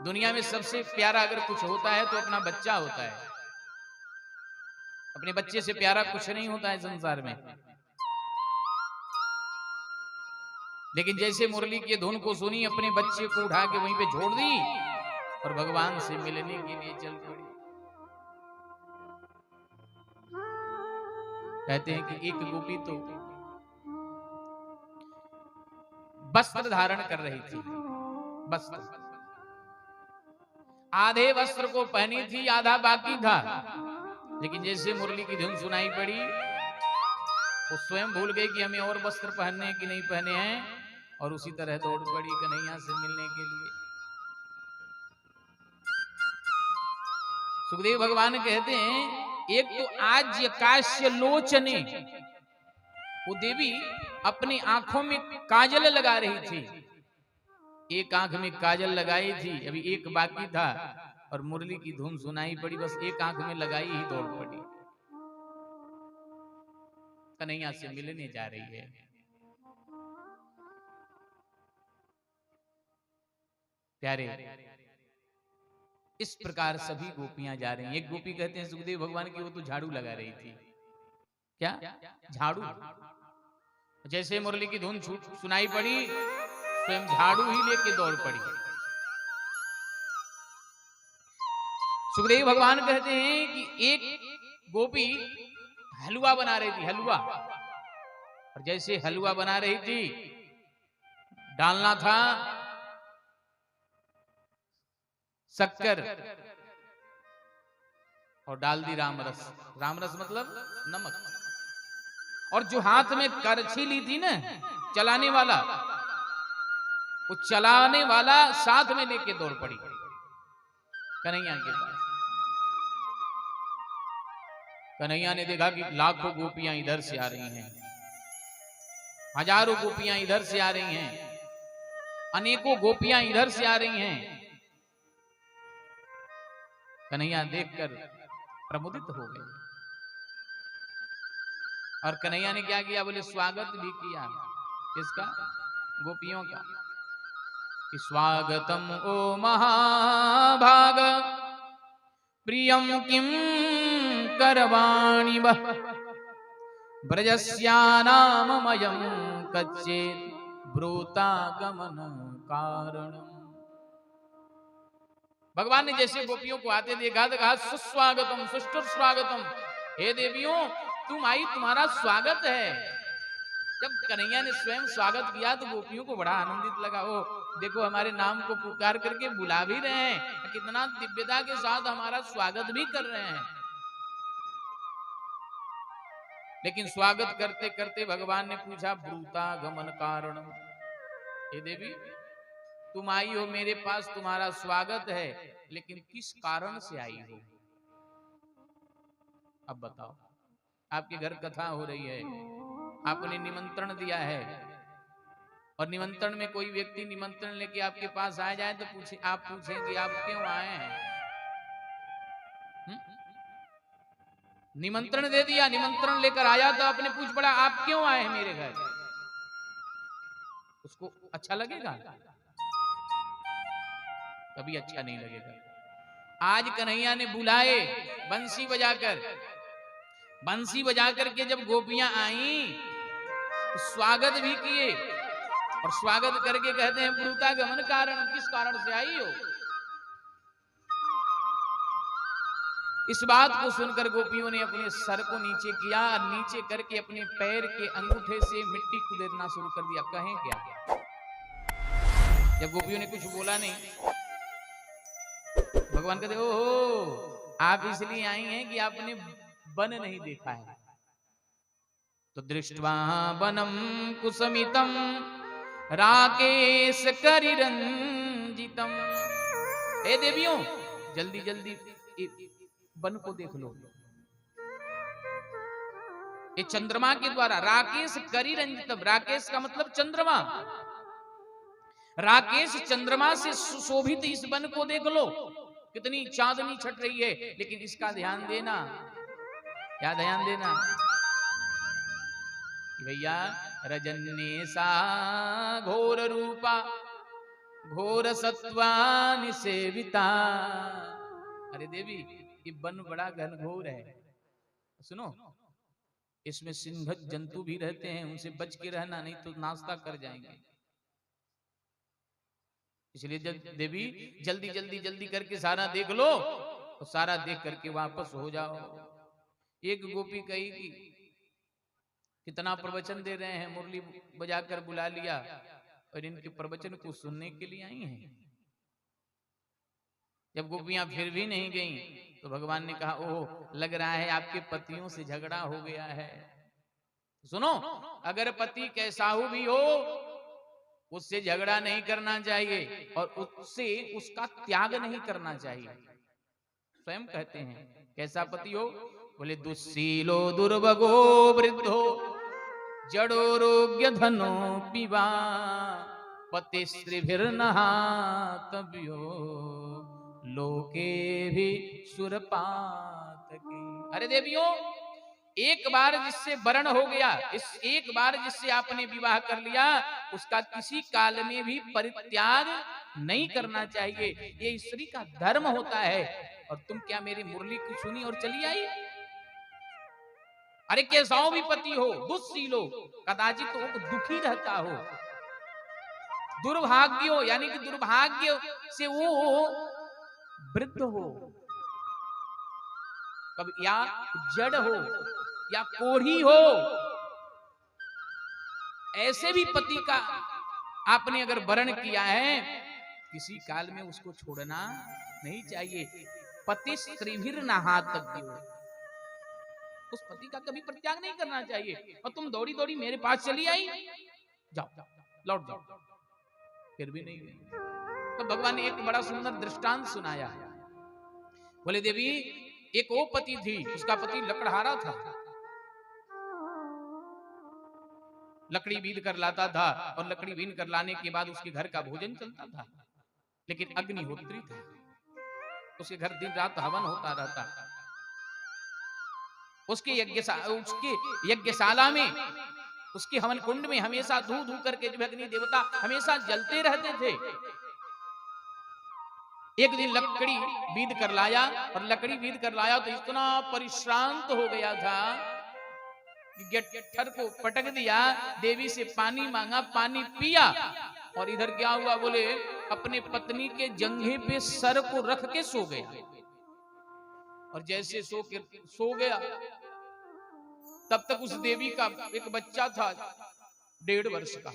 दुनिया में सबसे प्यारा अगर कुछ होता है तो अपना बच्चा होता है। अपने बच्चे से प्यारा कुछ नहीं होता है संसार में। लेकिन जैसे मुरली की धुन को सुनी, अपने बच्चे को उठा के वहीं पे छोड़ दी और भगवान से मिलने के लिए चल पड़ी। कहते हैं कि एक गोपी तो वस्त्र धारण कर रही थी। वस्त्र, आधे वस्त्र को पहनी थी, आधा बाकी था। लेकिन जैसे मुरली की धुन सुनाई पड़ी, वो स्वयं भूल गई कि हमें और वस्त्र पहनने हैं कि नहीं पहने हैं, और उसी तरह दौड़ पड़ी कन्हैया से मिलने के लिए। सुखदेव भगवान कहते हैं, एक तो आज काश्य लोचने, वो देवी अपनी आंखों में काजल लगा रही थी। एक आंख में काजल लगाई थी, अभी एक बाकी था, और मुरली की धुन सुनाई पड़ी, बस एक आंख में लगाई ही दौड़ पड़ी। कन्हैया से मिलने जा रही है। प्यारे, इस प्रकार सभी गोपियां जा रही हैं। एक गोपी कहते हैं सुखदेव भगवान की, वो तो झाड़ू लगा रही थी। क्या? झाड़ू। जैसे मुरली की धुन सुनाई पड़ी, स्वयं झाड़ू ही लेके दौड़ पड़ी। सुखदेव भगवान कहते हैं कि एक गोपी हलवा बना रही थी, हलवा। और जैसे हलवा बना रही थी, डालना था शक्कर और डाल दी रामरस। रामरस मतलब नमक। और जो हाथ में करछी ली थी ना, चलाने वाला, वो चलाने वाला साथ में लेके दौड़ पड़ी कन्हैया के पास। कन्हैया ने देखा कि लाखों गोपियां इधर से आ रही हैं, हजारों गोपियां इधर से आ रही हैं, अनेकों गोपियां इधर से आ रही हैं। कन्हैया देखकर प्रमुदित हो गए। और कन्हैया ने क्या किया? बोले स्वागत भी किया। किसका? गोपियों का। कि स्वागतम ओ महाभाग प्रियम किम करवाणि वः ब्रजस्यानाममयं कच्चेत् ब्रूतागमन कारणम्। भगवान ने जैसे गोपियों को आते देखा तो कहा सुस्वागतम, सुष्ठुर स्वागतम। हे देवियों, तुम आई, तुम्हारा स्वागत है। जब कन्हैया ने स्वयं स्वागत किया तो गोपियों को बड़ा आनंदित लगा। ओ देखो, हमारे नाम को पुकार करके बुला भी रहे हैं, कितना दिव्यता के साथ हमारा स्वागत भी कर रहे हैं। लेकिन स्वागत करते करते भगवान ने पूछा ब्रूतागमन कारण। हे देवी, तुम आई हो मेरे पास, तुम्हारा स्वागत है, लेकिन किस कारण से आई हो? अब बताओ। आपके घर कथा हो रही है, आपने निमंत्रण दिया है, और निमंत्रण में कोई व्यक्ति निमंत्रण लेके आपके पास आ जाए तो आप पूछेंगे आप क्यों आए हैं? निमंत्रण दे दिया, निमंत्रण लेकर आया तो आपने पूछ पड़ा आप क्यों आए हैं मेरे घर? उसको अच्छा लगेगा? कभी अच्छा नहीं लगेगा। आज कन्हैया ने बुलाए बंसी बजाकर, बंसी बजाकर के जब गोपियां आई तो स्वागत भी किए, और स्वागत करके कहते हैं ब्रूतागमन कारण, किस कारण से आई हो? इस बात को सुनकर गोपियों ने अपने सर को नीचे किया, नीचे करके अपने पैर के अंगूठे से मिट्टी कुदेरना शुरू कर दिया। कहें क्या? जब गोपियों ने कुछ बोला नहीं, भगवान कहते ओहो, आप इसलिए आई हैं कि आपने वन नहीं देखा है। तो दृष्ट्वा वनम कुसमितम राकेश करिरंजितम, हे देवियों जल्दी जल्दी वन को देख लो। ये चंद्रमा के द्वारा राकेश करिरंजितम, राकेश का मतलब चंद्रमा, राकेश चंद्रमा से सुशोभित इस वन को देख लो, कितनी चांदनी छट रही है। लेकिन इसका ध्यान देना, क्या ध्यान देना भैया, रजन्नेसा घोर रूपा घोर सत्वानि सेविता। अरे देवी ये वन बड़ा घनघोर है, सुनो इसमें सिंह जंतु भी रहते हैं, उनसे बच के रहना, नहीं तो नाश्ता कर जाएंगे। इसलिए देवी जल्दी जल्दी जल्दी करके सारा देख लो, और सारा देख करके वापस हो जाओ। एक गोपी कही कि कितना प्रवचन दे रहे हैं, मुरली बजाकर बुला लिया और इनके प्रवचन को सुनने के लिए आई हैं। जब गोपियां फिर भी नहीं गईं, तो भगवान ने कहा ओह लग रहा है आपके पतियों से झगड़ा हो गया है। सुनो, अगर पति कैसा भी हो उससे झगड़ा नहीं करना चाहिए और उससे उसका त्याग नहीं करना चाहिए। स्वयं कहते हैं कैसा पति हो, बोले दुस्सीलो दुर्भगो वृद्धो जड़ो रोग्य धनो पिबा पति स्त्रीभिर्नहातव्यो लोके भी सुरपातकी। अरे देवियों एक बार जिससे वरण हो गया, इस एक बार जिससे आपने विवाह कर लिया, उसका किसी काल में भी परित्याग नहीं करना चाहिए। ये स्त्री का धर्म होता है। और तुम क्या मेरी मुरली की सुनी और चली आई? अरे कैसाओ भी पति हो, दुस्सीलो कदाचित तो दुखी रहता हो, दुर्भाग्य हो यानी कि दुर्भाग्य से वो वृद्ध हो, कभी या जड़ हो या कोढ़ी हो, ऐसे भी पति का आपने अगर वरण किया है, किसी काल में उसको छोड़ना नहीं चाहिए। पति स्त्रीभिर्नहातव्यो, उस पति का कभी परित्याग नहीं करना चाहिए। और तुम दौड़ी दौड़ी मेरे पास चली आई, जाओ लौट जाओ, फिर भी नहीं गई। तो भगवान ने एक बड़ा सुंदर दृष्टांत सुनाया। बोले देवी एक वो पति थी, उसका पति लकड़हारा था, लकड़ी बीन कर लाता था और लकड़ी बीन कर लाने के बाद उसके घर का भोजन चलता था। लेकिन अग्निहोत्री था, उसके घर दिन रात हवन होता रहता। उसके यज्ञशाला में, उसके हवन कुंड में हमेशा धू धू करके जो अग्नि देवता हमेशा जलते रहते थे। एक दिन लकड़ी बीद कर लाया, और लकड़ी बीद कर लाया तो इतना परिश्रांत हो गया था कि गट्ठर को पटक दिया, देवी से पानी मांगा, पानी पिया, और इधर क्या हुआ बोले अपने पत्नी के जंघे पे सर को रख के सो गया। और जैसे सो गया तब तक उस देवी का एक बच्चा था 1.5 वर्ष का।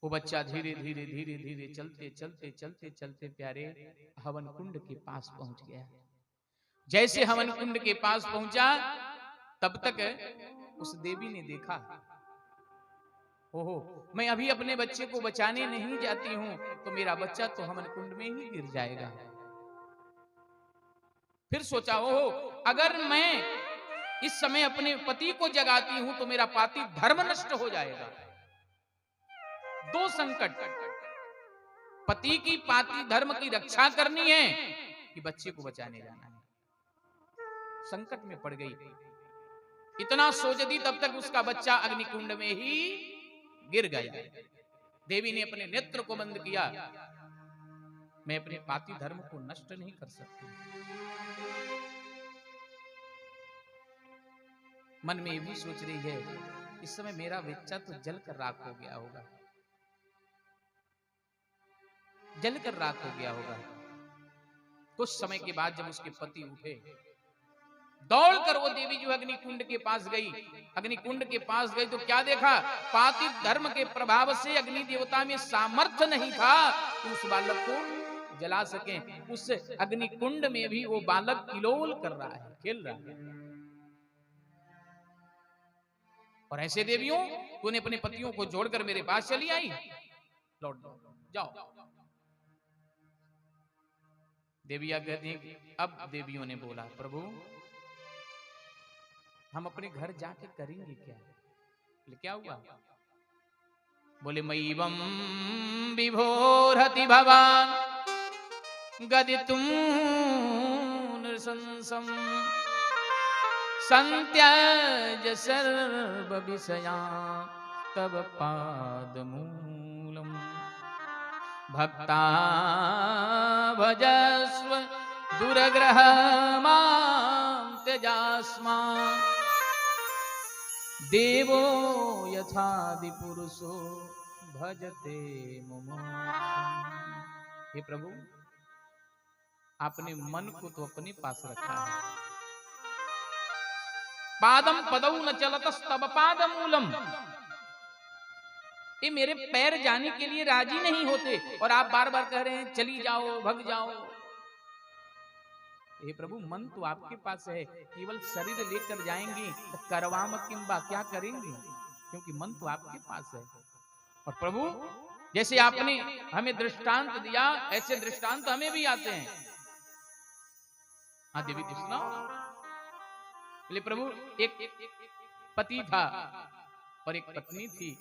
वो बच्चा धीरे धीरे धीरे धीरे चलते चलते चलते चलते प्यारे हवन कुंड के पास पहुंच गया। जैसे हवन कुंड के पास पहुंचा तब तक उस देवी ने देखा, ओहो मैं अभी अपने बच्चे को बचाने नहीं जाती हूं तो मेरा बच्चा तो हवन कुंड में ही गिर जाएगा। फिर सोचा ओहो अगर मैं इस समय अपने पति को जगाती हूं तो मेरा पाति धर्म नष्ट हो जाएगा। 2 संकट, पति की पाति धर्म की रक्षा करनी है कि बच्चे को बचाने जाना है। संकट में पड़ गई, इतना सोचती तब तक उसका बच्चा अग्निकुंड में ही गिर गया। देवी ने अपने नेत्र को बंद किया, मैं अपने पाति धर्म को नष्ट नहीं कर सकती। मन में ये भी सोच रही है इस समय मेरा बच्चा तो जलकर राख हो गया होगा, जलकर राख हो गया होगा। कुछ समय के बाद जब उसके पति उठे, दौड़कर वो देवी जो अग्निकुंड के पास गई, अग्निकुंड के पास गई तो क्या देखा, पाति धर्म के प्रभाव से अग्नि देवता में सामर्थ्य नहीं था कि उस बालक को जला सके। उस अग्निकुंड में भी वो बालक किलोल कर रहा है, खेल रहा है। और ऐसे देवियों, तूने अपने पतियों को जोड़कर मेरे पास चली आई, लौट जाओ। देवियां कहती हैं, अब देवियों ने बोला, प्रभु हम अपने घर जाके करेंगे क्या? बोले क्या हुआ? बोले मयिवं विभोरति भवान गदितुं नृशंसं संत्यज सर्व विषयान् तव पादमूलम् भक्ता भजस्व दुर्ग्रह मां त्यजास्मा देवो यथादि पुरुषो भजते मुमुक्षुम्। हे प्रभु, आपने मन को तो अपने पास रखा है। पादम पदौ न चलतस्तव पादमूलम, ये मेरे पैर जाने के लिए राजी नहीं होते और आप बार बार कह रहे हैं चली जाओ, भग जाओ। हे प्रभु, मन तो आपके पास है, केवल शरीर लेकर जाएंगे तो करवाम किंबा, क्या करेंगे? क्योंकि मन तो आपके पास है। और प्रभु, जैसे आपने हमें दृष्टांत दिया, ऐसे दृष्टांत हमें भी आते हैं। हाँ देवी कृष्णा, बोले प्रभु, एक पति था और एक पत्नी थी।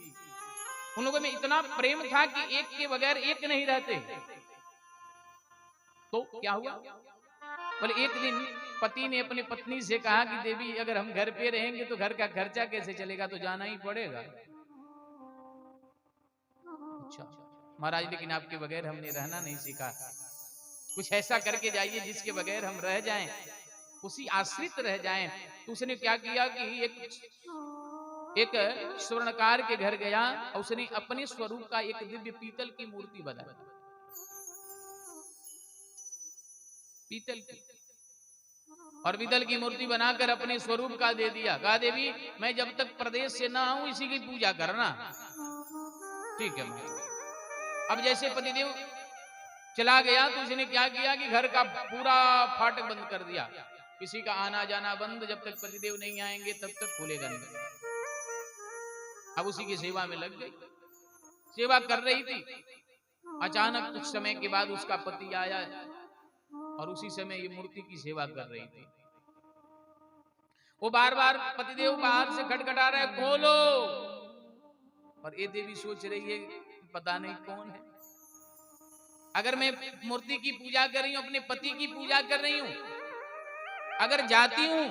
उन लोगों में इतना प्रेम था कि एक के बगैर एक नहीं रहते। तो क्या हुआ? बोले एक दिन पति ने अपनी पत्नी से कहा कि देवी, अगर हम घर पे रहेंगे तो घर का खर्चा कैसे चलेगा, तो जाना ही पड़ेगा। अच्छा महाराज, लेकिन आपके बगैर हमने रहना नहीं सीखा, कुछ ऐसा करके जाइए जिसके बगैर हम रह जाएं, उसी आश्रित रह जाएं। तो उसने क्या किया कि एक स्वर्णकार के घर गया और उसने अपने स्वरूप का एक दिव्य पीतल की मूर्ति बनाई, पीतल की, और पीतल की मूर्ति बनाकर अपने स्वरूप का दे दिया। कहा देवी, मैं जब तक प्रदेश से ना आऊं इसी की पूजा करना। ठीक है। अब जैसे पतिदेव चला गया तो उसने क्या किया कि घर का पूरा फाटक बंद कर दिया, किसी का आना जाना बंद, जब तक पतिदेव नहीं आएंगे तब तक खुलेगा नहीं। अब उसी की सेवा में लग गई, सेवा कर रही थी। अचानक कुछ समय के बाद उसका पति आया और उसी समय ये मूर्ति की सेवा कर रही थी। वो बार बार पतिदेव बाहर से खटखटा रहा है, खोलो। और ये देवी सोच रही है पता नहीं कौन है। अगर मैं मूर्ति की पूजा कर रही हूं, अपने पति की पूजा कर रही हूं, अगर जाती हूं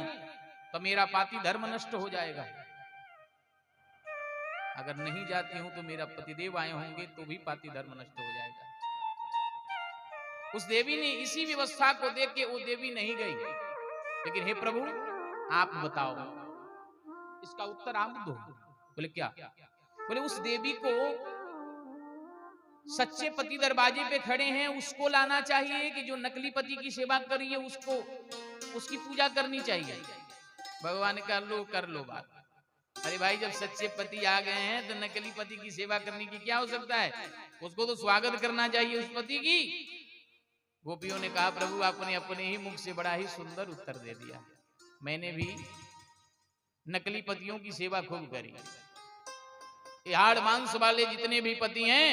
तो मेरा पाति धर्म नष्ट हो जाएगा। अगर नहीं जाती हूं तो मेरा पतिदेव आए होंगे तो भी पाति धर्म नष्ट हो जाएगा। उस देवी ने इसी व्यवस्था को देख के वो देवी नहीं गई। लेकिन हे प्रभु, आप बताओ, इसका उत्तर आप दो। बोले क्या? बोले उस देवी को सच्चे पति दरवाजे पे खड़े हैं, उसको लाना चाहिए कि जो नकली पति की सेवा कर रही है उसको, उसकी पूजा करनी चाहिए। भगवान कर लो बात। अरे भाई, जब सच्चे पति आ गए हैं तो नकली पति की सेवा करने की क्या हो सकता है? उसको तो स्वागत करना चाहिए उस पति की। गोपियों ने कहा, प्रभु आपने अपने ही मुख से बड़ा ही सुंदर उत्तर दे दिया। मैंने भी नकली पतियों की सेवा खूब करी। हाड़ मांस वाले जितने भी पति हैं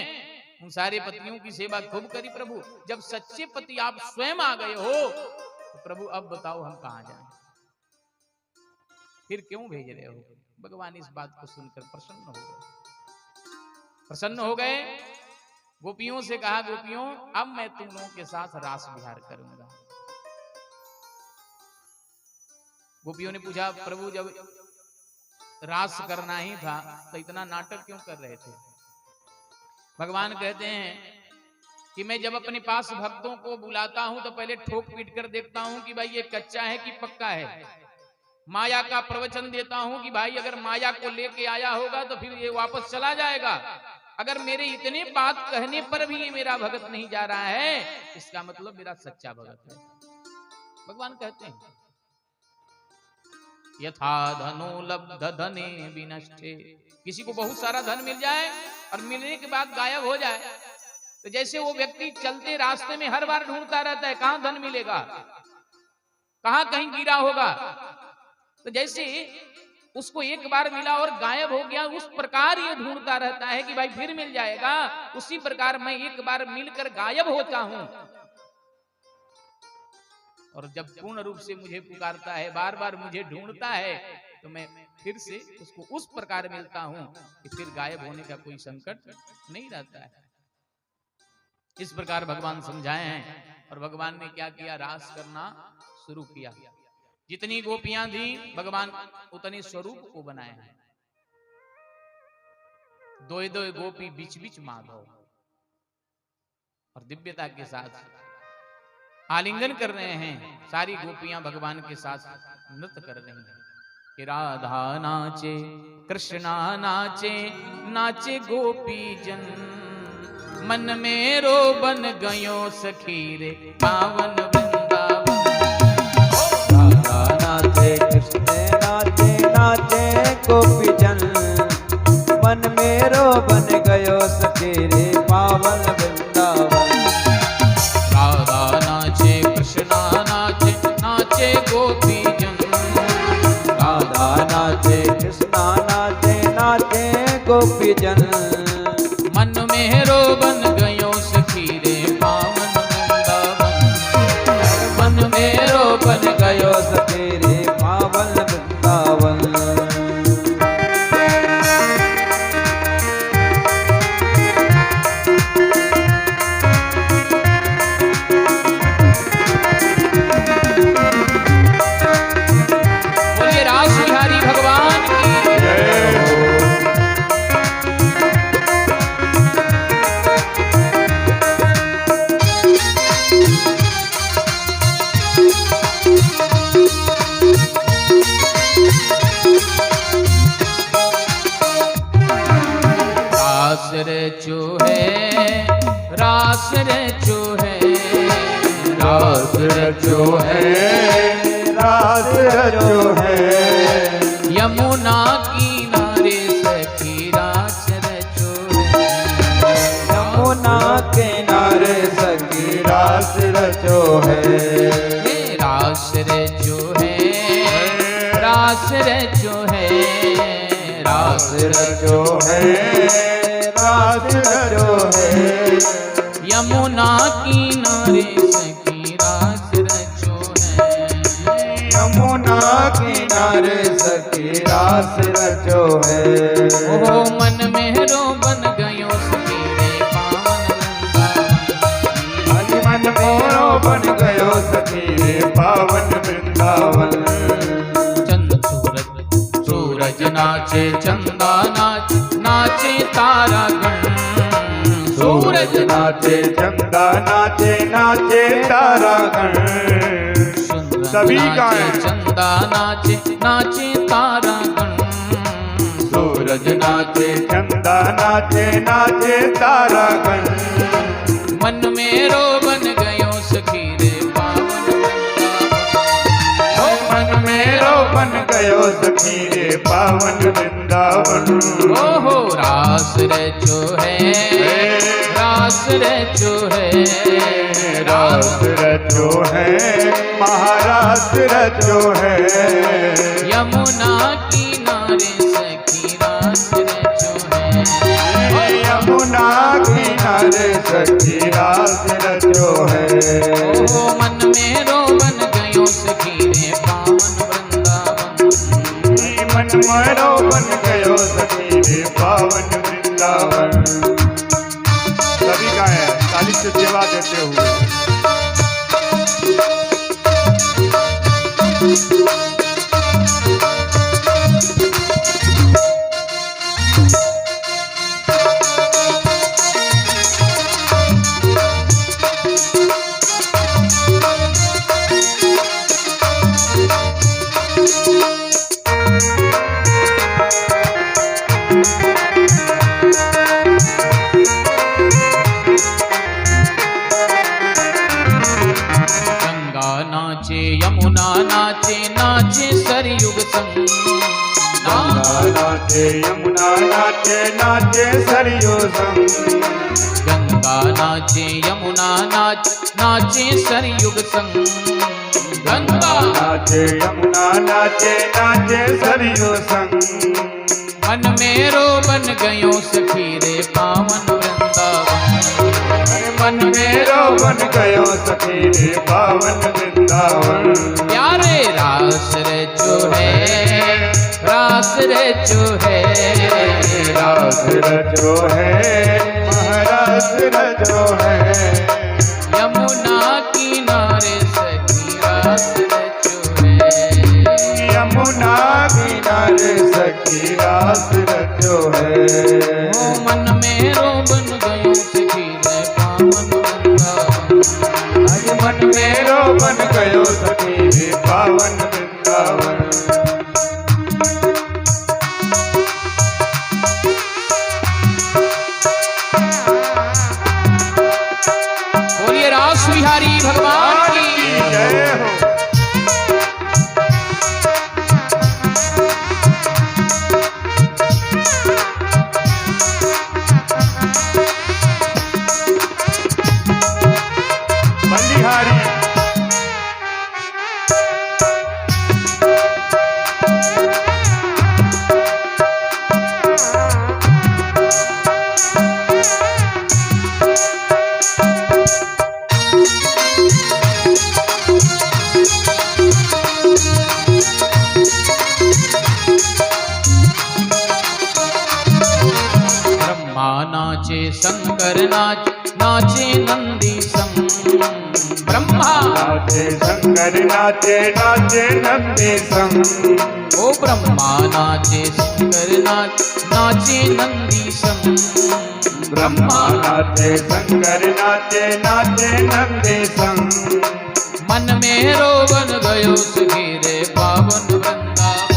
उन सारे पतियों की सेवा खूब करी प्रभु। जब सच्चे पति आप स्वयं आ गए हो तो प्रभु अब बताओ हम कहां जाएं? फिर क्यों भेज रहे हो? भगवान इस बात को सुनकर प्रसन्न हो गए। प्रसन्न हो गए, गोपियों से कहा, गोपियों अब मैं तुम लोगों के साथ रास विहार करूंगा। गोपियों ने पूछा, प्रभु जब रास करना ही था तो इतना नाटक क्यों कर रहे थे? भगवान कहते हैं कि मैं जब अपने पास भक्तों को बुलाता हूं तो पहले ठोक पीट कर देखता हूं कि भाई ये कच्चा है कि पक्का है। माया का प्रवचन देता हूं कि भाई अगर माया को लेके आया होगा तो फिर ये वापस चला जाएगा, अगर मेरे इतने बात कहने पर भी ये मेरा भगत नहीं जा रहा है, इसका मतलब मेरा सच्चा भगत है। भगवान कहते हैं यथा धनो लब्ध धने विनष्टे, किसी को बहुत सारा धन मिल जाए और मिलने के बाद गायब हो जाए, तो जैसे वो व्यक्ति चलते रास्ते में हर बार ढूंढता रहता है कहां धन मिलेगा, कहां कहीं गिरा होगा, तो जैसे उसको एक बार मिला और गायब हो गया, उस प्रकार ये ढूंढता रहता है कि भाई फिर मिल जाएगा। उसी प्रकार मैं एक बार मिलकर गायब होता हूं और जब पूर्ण रूप से मुझे पुकारता है, बार बार मुझे ढूंढता है, तो मैं फिर से उसको उस प्रकार मिलता हूं कि फिर गायब होने का कोई संकट नहीं रहता है। इस प्रकार भगवान समझाए हैं। और भगवान ने क्या किया, रास करना शुरू किया। जितनी गोपियां थी भगवान उतने स्वरूप को बनाया है। दो दो गोपी बीच बीच माधव, और दिव्यता के साथ आलिंगन कर रहे हैं। सारी गोपियां भगवान के साथ नृत्य कर रही हैं कि राधा नाचे कृष्णा नाचे, नाचे गोपी जन, मन में रोबन गयो सखी रे पावन वृंदावन। राधा नाचे कृष्ण नाचे, नाचे गोपी जन, मन में रोबन गयो सखी रे पावन वृंदावन। राधा नाचे कृष्णा नाचे, नाचे गोपी जन, राधा नाचे कृष्णा नाचे, नाचे गोपी जन, मन में रोबन गयो सखी रे पावन वृंदावन। मन में रोबन गयो सखी रे पावन वृंदावन। बोलिए रास बिहारी भगवान की जय हो। रास रचो है, रास रचो है, रास रचो है, रास रचो है, यमुना किनारे सखी रास रचो है। यमुना किनारे सखी रास रचो है। रास रचो है, रास रचो है, रास रचो है, रास रचो है, यमुना किनारे सखी रास रचो है। यमुना किनारे सखी रास रचो है। ओहो मन में रोबन गयो सखी रे पावन वृंदावन। मन मोरो बन गयो सखी रे पावन वृंदावन। चंद सूरज सूरज नाचे, चंदा नाचे, नाचे तारा गण। सूरज नाचे, चंदा नाचे, नाचे तारा गण। सभी गाएं। चंदा नाचे, नाचे तारा गण। सूरज नाचे, चंदा नाचे, नाचे तारा गण। मन में रोबन गयो सखी रे पावन वृंदावन। ओ मन में रोबन गयो सखी रे पावन वृंदावन। ओहो रास रचो है, रास रचो है, रास रचो है, महारास रचो है। यमुना किनारे सखी रास रचो है। यमुना किनारे सखी रास रचो है। ओहो मन में रोबन गयो सखी रे पावन वृंदावन। मन मरो बन गयो सखी रे पावन वृंदावन। सभी गाएं ताली से सेवा देते हुए। नाचे यमुना नाचे नाचे सरयू संग गंगा नाचे यमुना नाचे सरयुग संग गंगा नाचे यमुना नाचे नाचे सरयू संग मन मेरो बन गयो सखी रे पावन वृंदावन मन मेरो बन गयो सखी रे पावन वृंदावन प्यारे रास रचो है रास रचो है रास रचो है महारास रचो है यमुना किनारे सखी रास रचो है यमुना किनारे सखी रास रचो है ओ मन मेरो बन गयो सखी रे पावन वृंदावन आज मन मेरो बन गयो सखी रे पावन वृंदावन बोलिए रास बिहारी भगवान की जय हो बलिहारी ब्रह्मा नाचे शंकर नाचे नंदी संग ब्रह्मा नाचे शंकर नाचे नाचे नंदी संग ओ ब्रह्मा नाचे शंकर नाचे नंदी संग ब्रह्मा नाचे शंकर नाचे नाचे नंदी संग मन मेरो बन गयो सखी रे पावन वृंदावन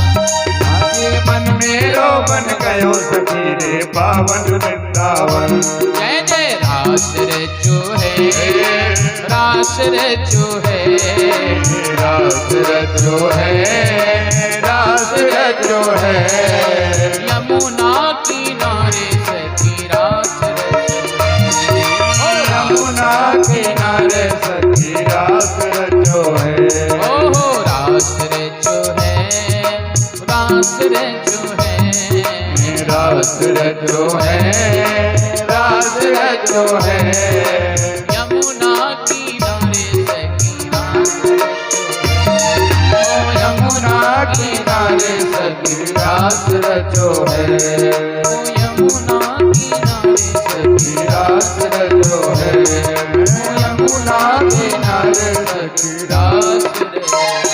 आगे मन मेरो बन गयो सखी रे पावन वृंदावन जय जय रास रचो है रास रचो है रास रचो है रास रचो है यमुना किनारे सखी रास रचो है यमुना किनारे सखी रास रचो है ओहो रास रचो है रास रचो है रास रचो है रास रचो है यमुना किनारे सखी रास रचो है ओ यमुना किनारे सखी रास रचो है ओ यमुना किनारे सखी रास रचो है ओ यमुना किनारे सखी रास रचो